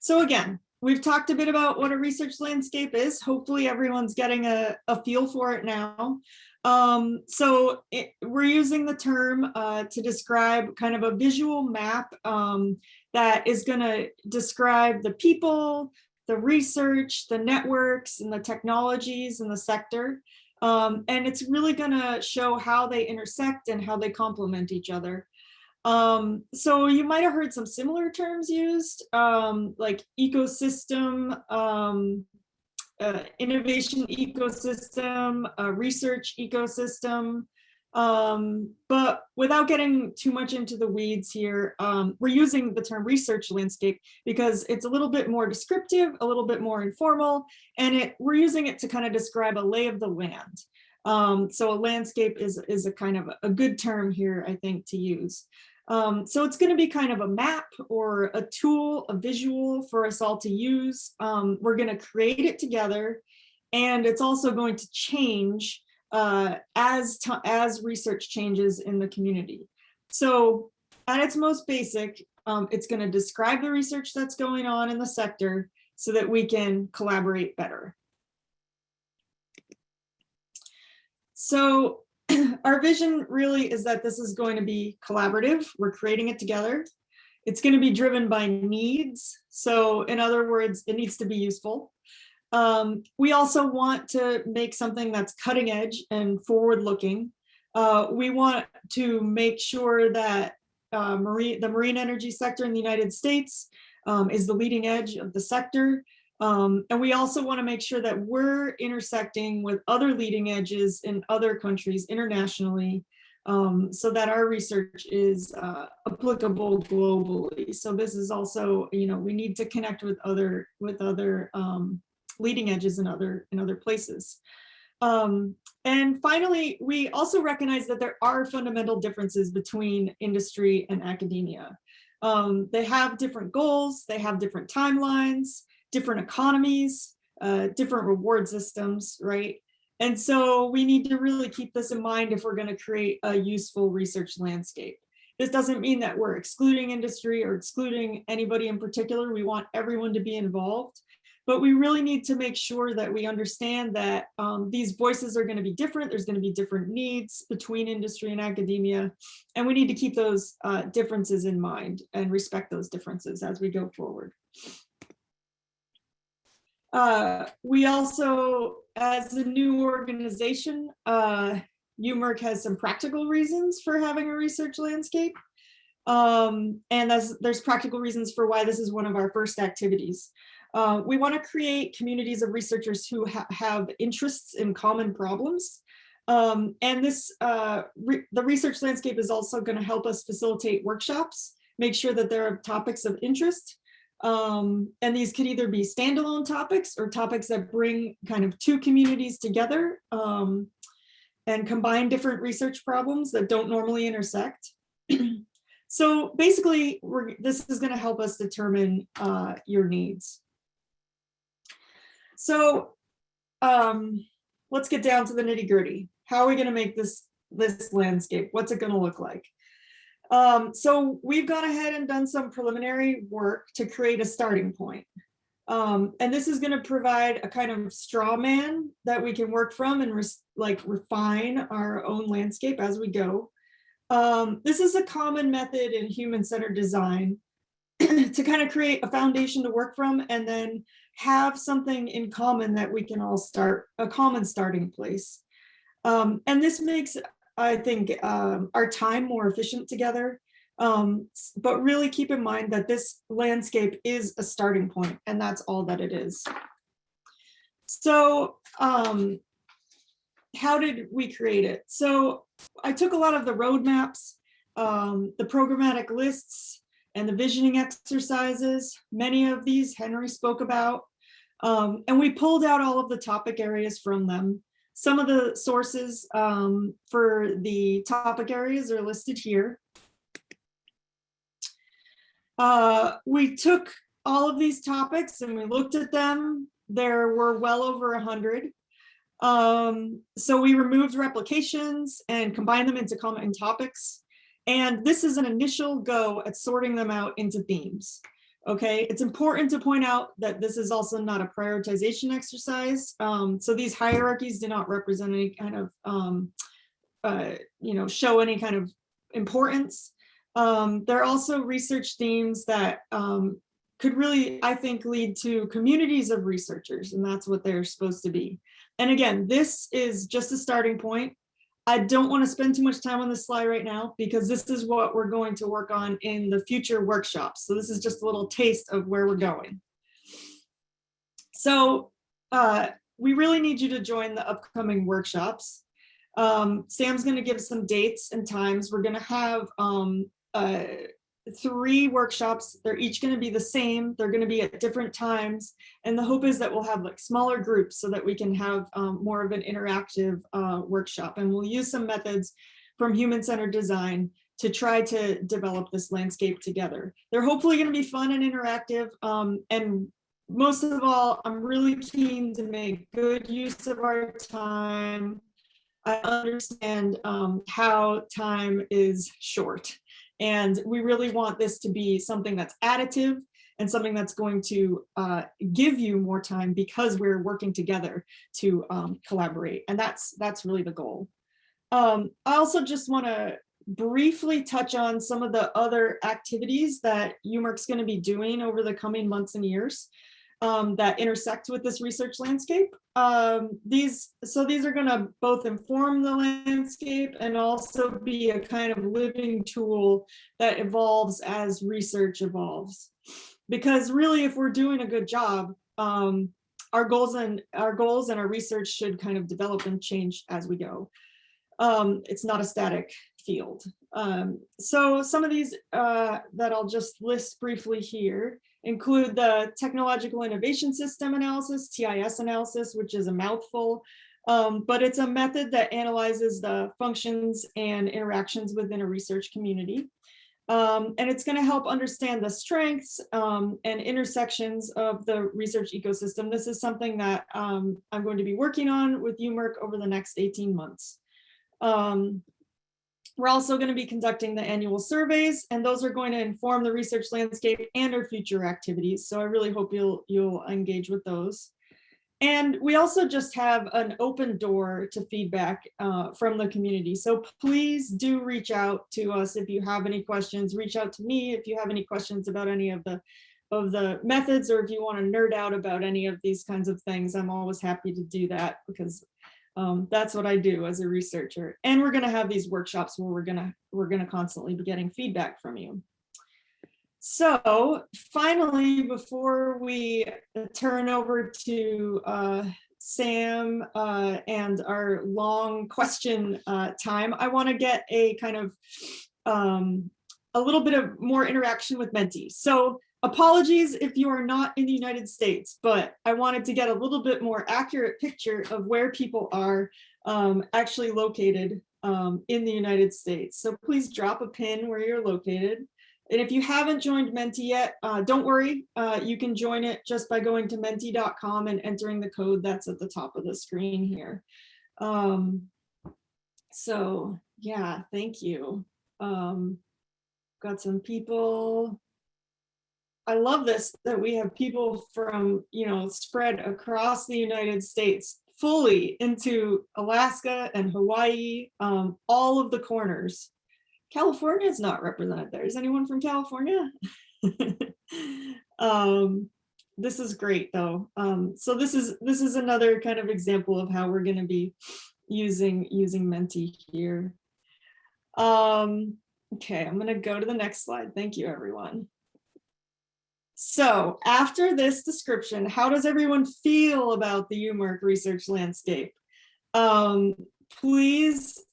So again, we've talked a bit about what a research landscape is. Hopefully everyone's getting a feel for it now. We're using the term to describe kind of a visual map that is going to describe the people, the research, the networks, and the technologies in the sector. And it's really going to show how they intersect and how they complement each other. So you might have heard some similar terms used, like ecosystem, innovation ecosystem, research ecosystem. But without getting too much into the weeds here, we're using the term research landscape because it's a little bit more descriptive, a little bit more informal, and we're using it to kind of describe a lay of the land. So a landscape is a kind of a good term here, I think, to use. So it's going to be kind of a map or a tool, a visual for us all to use. We're going to create it together, and it's also going to change as research changes in the community. So at its most basic, it's going to describe the research that's going on in the sector so that we can collaborate better. So our vision really is that this is going to be collaborative. We're creating it together. It's going to be driven by needs. So in other words, it needs to be useful. We also want to make something that's cutting edge and forward looking. We want to make sure that the marine energy sector in the United States is the leading edge of the sector. And we also want to make sure that we're intersecting with other leading edges in other countries internationally, so that our research is applicable globally. So this is also, we need to connect with other leading edges in other places. And finally, we also recognize that there are fundamental differences between industry and academia. They have different goals, they have different timelines, different economies, different reward systems, right? And so we need to really keep this in mind if we're going to create a useful research landscape. This doesn't mean that we're excluding industry or excluding anybody in particular. We want everyone to be involved, but we really need to make sure that we understand that these voices are going to be different. There's going to be different needs between industry and academia, and we need to keep those differences in mind and respect those differences as we go forward. We also, as a new organization, UMERC has some practical reasons for having a research landscape. And there's practical reasons for why this is one of our first activities. We want to create communities of researchers who have interests in common problems. And the research landscape is also going to help us facilitate workshops, make sure that there are topics of interest. And these could either be standalone topics or topics that bring kind of two communities together and combine different research problems that don't normally intersect. So basically, this is going to help us determine your needs. So let's get down to the nitty gritty. How are we going to make this landscape? What's it going to look like? So we've gone ahead and done some preliminary work to create a starting point. And this is going to provide a kind of straw man that we can work from and refine our own landscape as we go. This is a common method in human-centered design to kind of create a foundation to work from and then have something in common that we can all start, a common starting place. And this makes, I think, our time more efficient together. But really keep in mind that this landscape is a starting point, and that's all that it is. So how did we create it? So I took a lot of the roadmaps, the programmatic lists, and the visioning exercises. Many of these Henry spoke about, and we pulled out all of the topic areas from them. Some of the sources for the topic areas are listed here. We took all of these topics and we looked at them. There were well over 100. So we removed replications and combined them into common topics. And this is an initial go at sorting them out into themes. Okay, it's important to point out that this is also not a prioritization exercise. So these hierarchies do not represent any kind of, show any kind of importance. They're also research themes that could really, I think, lead to communities of researchers, and that's what they're supposed to be. And again, this is just a starting point. I don't want to spend too much time on this slide right now because this is what we're going to work on in the future workshops. So this is just a little taste of where we're going. So we really need you to join the upcoming workshops. Sam's going to give some dates and times. We're going to have 3 workshops. They're each going to be the same. They're going to be at different times. And the hope is that we'll have like smaller groups so that we can have more of an interactive workshop. And we'll use some methods from human-centered design to try to develop this landscape together. They're hopefully going to be fun and interactive. And most of all, I'm really keen to make good use of our time. I understand how time is short, and we really want this to be something that's additive and something that's going to give you more time because we're working together to collaborate, and that's really the goal. I also just want to briefly touch on some of the other activities that UMERC's going to be doing over the coming months and years. That intersect with this research landscape. These are going to both inform the landscape and also be a kind of living tool that evolves as research evolves. Because really, if we're doing a good job, our goals and our research should kind of develop and change as we go. It's not a static field. So some of these that I'll just list briefly here include the Technological Innovation System Analysis, TIS analysis, which is a mouthful, but it's a method that analyzes the functions and interactions within a research community. And it's going to help understand the strengths and intersections of the research ecosystem. This is something that I'm going to be working on with UMERC over the next 18 months. We're also going to be conducting the annual surveys, and those are going to inform the research landscape and our future activities. So I really hope you'll engage with those. And we also just have an open door to feedback from the community. So please do reach out to us if you have any questions. Reach out to me if you have any questions about any of the methods, or if you want to nerd out about any of these kinds of things. I'm always happy to do that because that's what I do as a researcher. And we're going to have these workshops where we're going to constantly be getting feedback from you. So finally, before we turn over to Sam and our long question time, I want to get a kind of a little bit of more interaction with mentees. So apologies if you are not in the United States, but I wanted to get a little bit more accurate picture of where people are actually located in the United States. So please drop a pin where you're located. And if you haven't joined Menti yet, don't worry, you can join it just by going to menti.com and entering the code that's at the top of the screen here. So yeah, thank you. Got some people. I love this, that we have people from, spread across the United States, fully into Alaska and Hawaii, all of the corners. California is not represented there. Is anyone from California? This is great though. So this is another kind of example of how we're going to be using Menti here. Okay, I'm going to go to the next slide. Thank you, everyone. So after this description, how does everyone feel about the UMERC research landscape? Please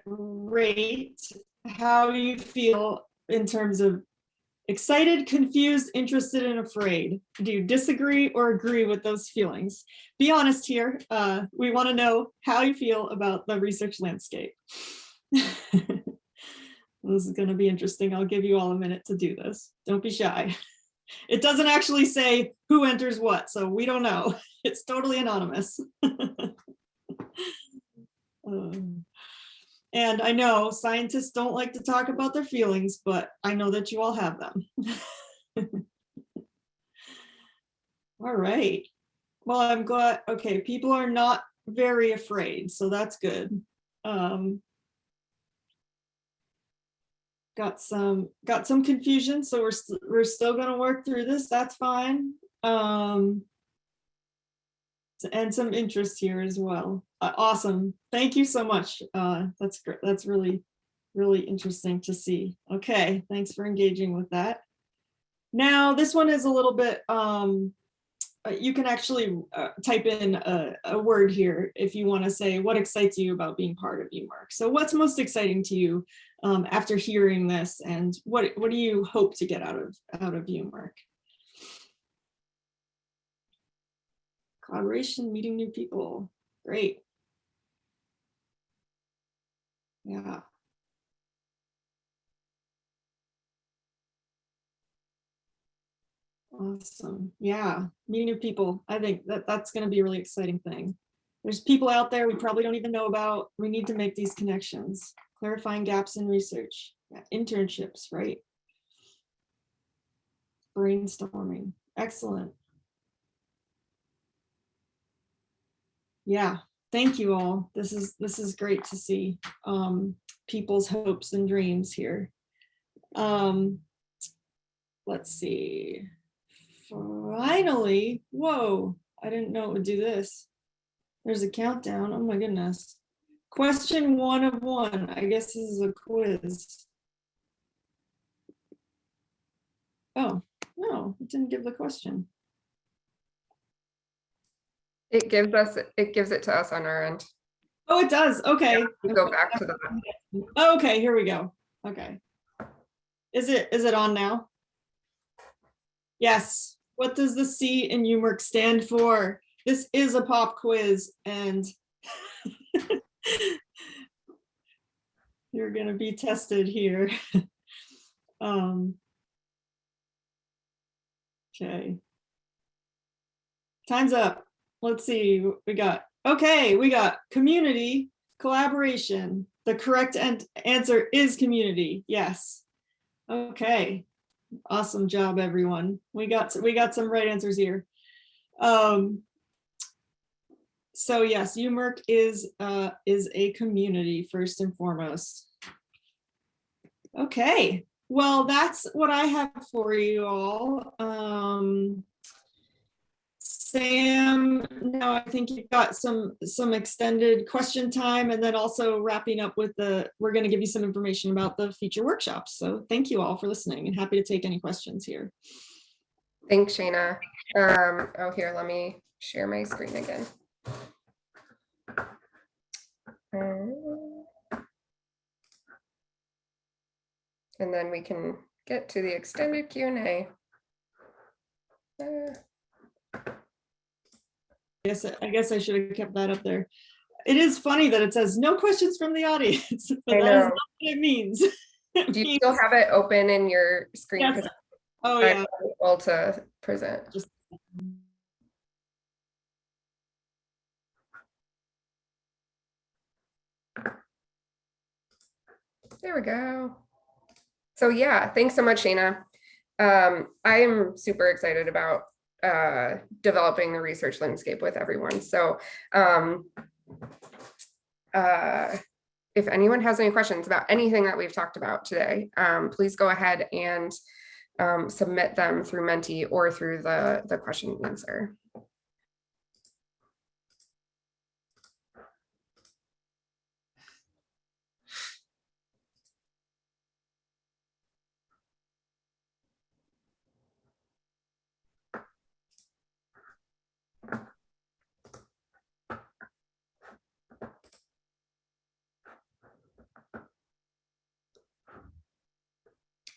rate how you feel in terms of excited, confused, interested, and afraid. Do you disagree or agree with those feelings? Be honest here. We want to know how you feel about the research landscape. This is going to be interesting. I'll give you all a minute to do this. Don't be shy. It doesn't actually say who enters what, so we don't know. It's totally anonymous. And I know scientists don't like to talk about their feelings, but I know that you all have them. All right. Well, I'm glad. Okay, people are not very afraid, so that's good. Got some confusion, so we're still going to work through this. That's fine. and some interest here as well. Awesome. Thank you so much. That's great. That's really, really interesting to see. Okay, thanks for engaging with that. Now, this one is a little bit, you can actually type in a word here if you want to say what excites you about being part of UMERC. So what's most exciting to you after hearing this, and what do you hope to get out of UMERC? Collaboration, meeting new people. Great. Yeah. Awesome. Yeah, meeting new people. I think that's going to be a really exciting thing. There's people out there we probably don't even know about. We need to make these connections. Clarifying gaps in research. Yeah, internships, right? Brainstorming. Excellent. Yeah, thank you all. This is great to see people's hopes and dreams here. Let's see. Finally, whoa, I didn't know it would do this. There's a countdown. Oh my goodness. Question 1 of 1. I guess this is a quiz. Oh, no, it didn't give the question. It gives it to us on our end. Oh, it does. Okay. We go back to the. Okay, here we go. Okay. Is it on now? Yes. What does the C in UMERC stand for? This is a pop quiz, and you're going to be tested here. Okay. Time's up. Let's see what we got. Okay, we got community collaboration. The correct answer is community. Yes. Okay. Awesome job, everyone. We got some right answers here. So yes, UMERC is a community first and foremost. Okay. Well, that's what I have for you all. Sam, now I think you've got some extended question time, and then also wrapping up with we're going to give you some information about the future workshops. So thank you all for listening, and happy to take any questions here. Thanks, Shayna. Oh, here, let me share my screen again. And then we can get to the extended Q&A. I guess I should have kept that up there. It is funny that it says no questions from the audience, but I know. that is not what it means. Do you still have it open in your screen? Yes. Oh yeah. I'm able to present. There we go. So yeah, thanks so much, Shayna. I am super excited about developing the research landscape with everyone. So if anyone has any questions about anything that we've talked about today, please go ahead and submit them through Menti or through the question and answer.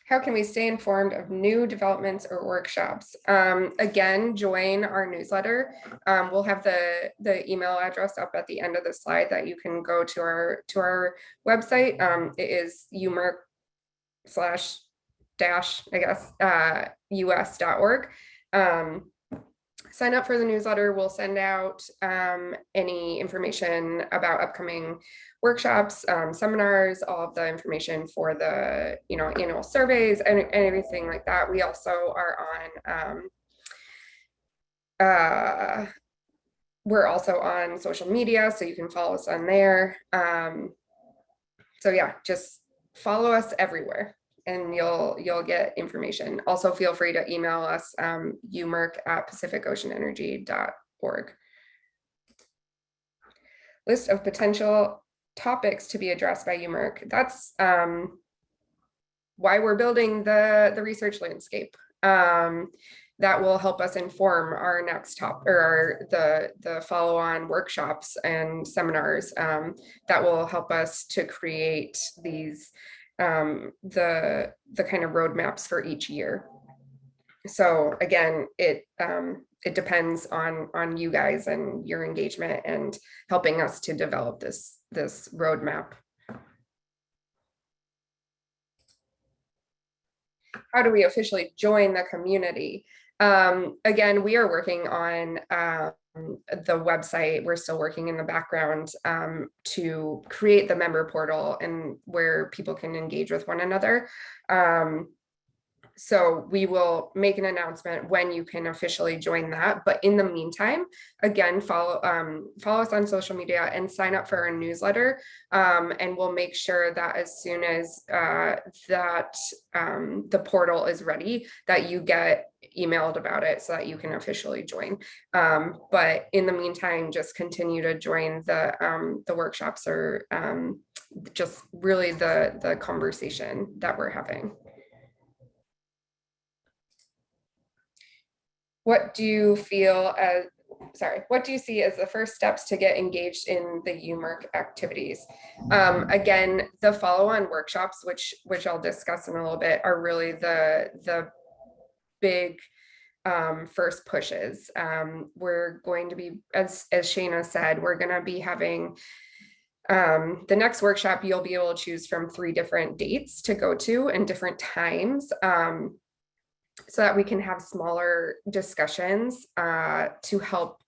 How can we stay informed of new developments or workshops? Again, join our newsletter. We'll have the email address up at the end of the slide that you can go to our website. It is umerk/us.org. Sign up for the newsletter. We'll send out any information about upcoming workshops, seminars, all of the information for the annual surveys and everything like that. We also are on we're also on social media, so you can follow us on there. So yeah, just follow us everywhere and you'll get information. Also feel free to email us umerk@pacificoceanenergy.org. list of potential topics to be addressed by UMERC. That's why we're building the research landscape. That will help us inform our next or the follow-on workshops and seminars that will help us to create these the kind of roadmaps for each year. So again, it depends on you guys and your engagement and helping us to develop this roadmap. How do we officially join the community? Again, we are working on the website. We're still working in the background to create the member portal and where people can engage with one another. So we will make an announcement when you can officially join that. But in the meantime, again, follow us on social media and sign up for our newsletter. And we'll make sure that as soon as the portal is ready, that you get emailed about it so that you can officially join. But in the meantime, just continue to join the workshops or just really the conversation that we're having. What do you feel as, what do you see as the first steps to get engaged in the UMERC activities? Again, the follow-on workshops, which I'll discuss in a little bit, are really the big first pushes. We're going to be, as Shayna said, we're going to be having the next workshop. You'll be able to choose from 3 different dates to go to and different times. So that we can have smaller discussions to help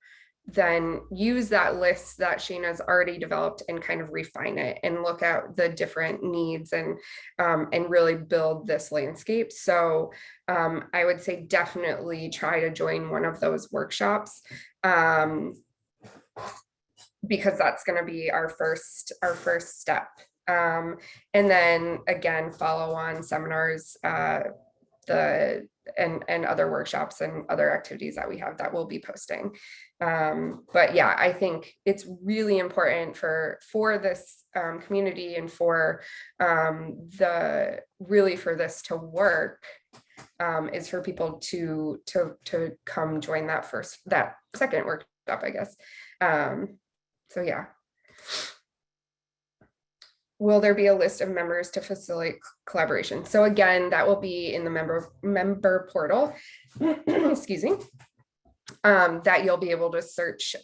then use that list that Shayna's already developed and kind of refine it and look at the different needs and really build this landscape. So I would say definitely try to join one of those workshops because that's going to be our first step. And then again, follow on seminars, and other workshops and other activities that we have that we'll be posting. But yeah, I think it's really important for this community and for for this to work is for people to come join that second workshop, I guess. So yeah. Will there be a list of members to facilitate collaboration? So again, that will be in the member portal, excuse me, that you'll be able to search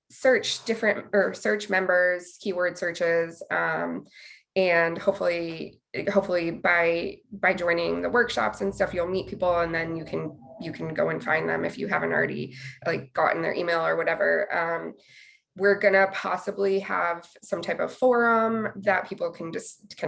search members, keyword searches, and hopefully by joining the workshops and stuff, you'll meet people, and then you can go and find them if you haven't already gotten their email or whatever. We're gonna possibly have some type of forum that people can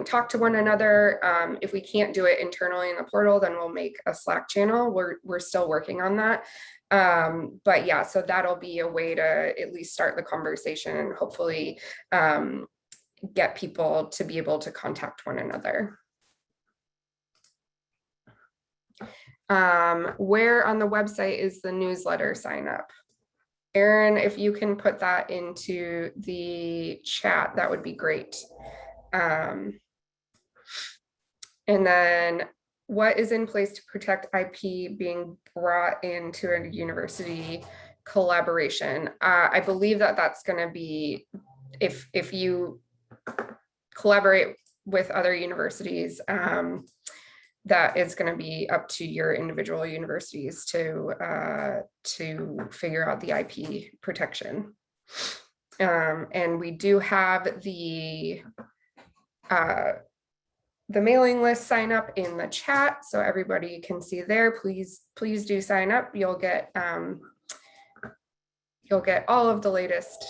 talk to one another. If we can't do it internally in the portal, then we'll make a Slack channel. We're still working on that. But yeah, so that'll be a way to at least start the conversation and hopefully get people to be able to contact one another. Where on the website is the newsletter sign up? Erin, if you can put that into the chat, that would be great. And then what is in place to protect IP being brought into a university collaboration? I believe that that's going to be, if you collaborate with other universities, that is going to be up to your individual universities to figure out the IP protection. And we do have the mailing list sign up in the chat, so everybody can see there. Please do sign up. You'll get all of the latest,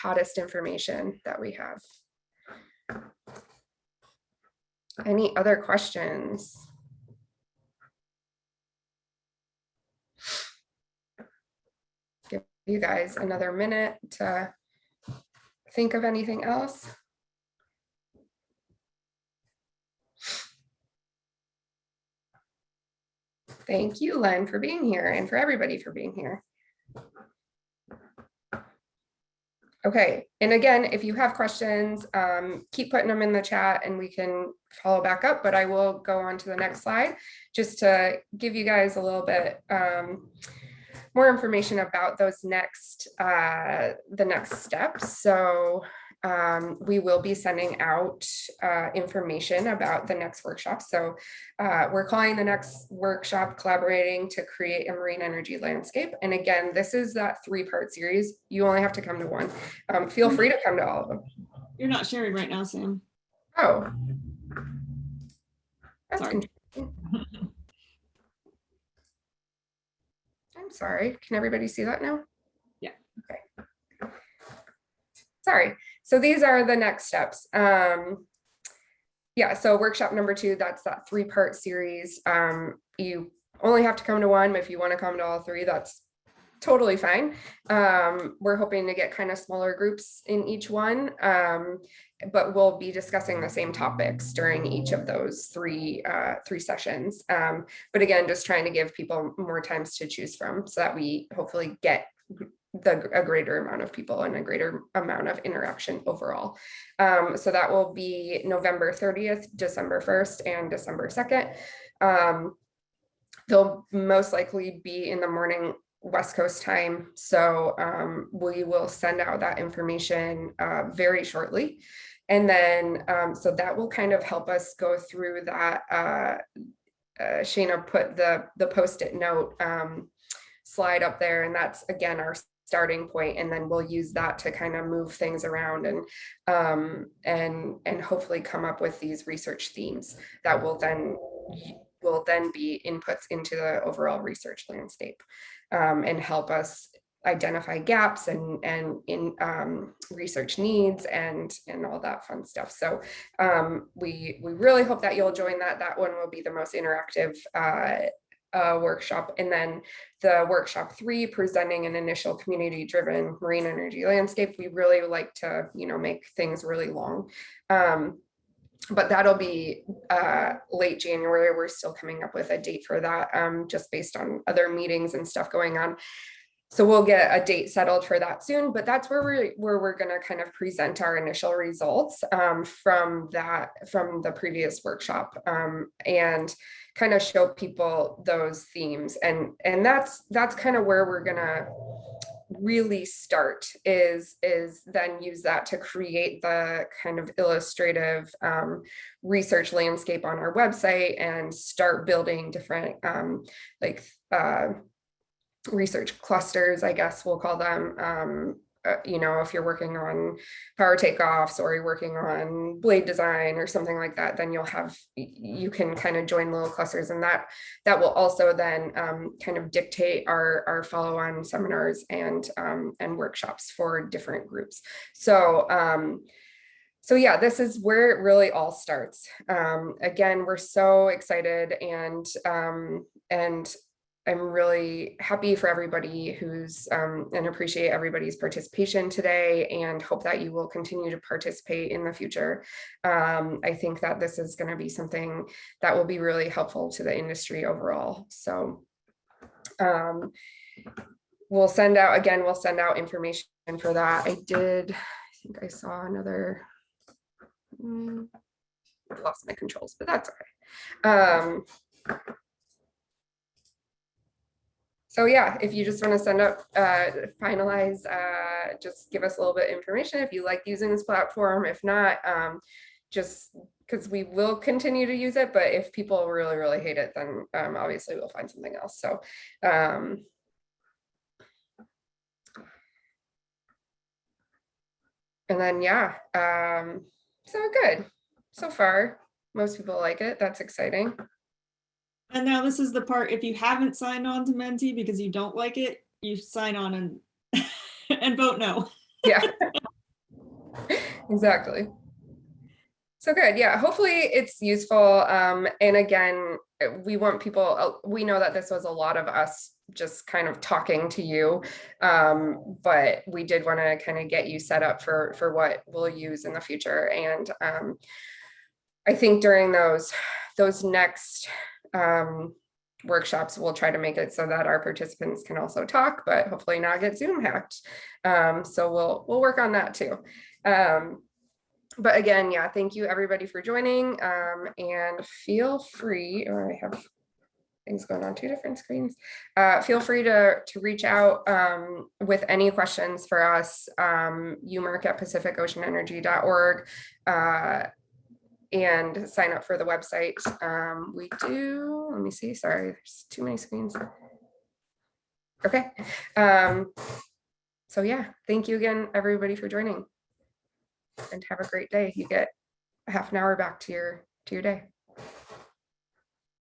hottest information that we have. Any other questions? Give you guys another minute to think of anything else. Thank you, Len, for being here and for everybody for being here. Okay, and again, if you have questions, keep putting them in the chat and we can follow back up, but I will go on to the next slide just to give you guys a little bit more information about those next, the next steps. So we will be sending out information about the next workshop. So we're calling the next workshop Collaborating to Create a Marine Energy Landscape. And again, this is that 3-part series. You only have to come to one. Feel free to come to all of them. You're not sharing right now, Sam. Oh, that's Sorry. interesting. I'm sorry. Can everybody see that now? Yeah. Okay. Sorry. So these are the next steps. Yeah, so workshop number 2, that's that 3-part series. You only have to come to one. If you want to come to all 3, that's totally fine. We're hoping to get kind of smaller groups in each one, but we'll be discussing the same topics during each of those three sessions. But again, just trying to give people more times to choose from so that we hopefully get a greater amount of people and a greater amount of interaction overall. So that will be November 30th, December 1st, and December 2nd. They'll most likely be in the morning West Coast time. So we will send out that information very shortly. And then, so that will kind of help us go through that. Shayna put the Post-it note slide up there, and that's again our starting point, and then we'll use that to kind of move things around and hopefully come up with these research themes that will then be inputs into the overall research landscape and help us identify gaps and in research needs and all that fun stuff. So we really hope that you'll join that. That one will be the most interactive workshop. And then the workshop 3, presenting an initial community-driven marine energy landscape. We really like to, make things really long. But that'll be late January. We're still coming up with a date for that, just based on other meetings and stuff going on. So we'll get a date settled for that soon, but that's where we're going to kind of present our initial results from the previous workshop and kind of show people those themes. And that's kind of where we're going to really start is then use that to create the kind of illustrative research landscape on our website and start building different research clusters, I guess we'll call them. If you're working on power takeoffs or you're working on blade design or something like that, then you can kind of join little clusters, and that will also then kind of dictate our follow-on seminars and workshops for different groups. So yeah, this is where it really all starts. Again, we're so excited and I'm really happy for everybody who's and appreciate everybody's participation today, and hope that you will continue to participate in the future. I think that this is going to be something that will be really helpful to the industry overall. So we'll send out information for that. I think I saw another, I lost my controls, but that's okay. So yeah, if you just want to send up, finalize, just give us a little bit of information if you like using this platform. If not, just because we will continue to use it, but if people really, really hate it, then obviously we'll find something else. So and then, yeah, so good. So far, most people like it. That's exciting. And now this is the part, if you haven't signed on to Menti because you don't like it, you sign on and and vote no. Yeah, exactly. So good. Yeah, hopefully it's useful. And again, we want people, we know that this was a lot of us just kind of talking to you, but we did want to kind of get you set up for what we'll use in the future. And I think during those next workshops, we'll try to make it so that our participants can also talk, but hopefully not get Zoom hacked. So we'll work on that too. But again, yeah, thank you everybody for joining, and feel free, or I have things going on 2 different screens. Feel free to reach out with any questions for us, umerk@pacificoceanenergy.org, and sign up for the website. We do, let me see, sorry, there's too many screens. Okay. So yeah, thank you again, everybody, for joining, and have a great day. You get a half an hour back to your day.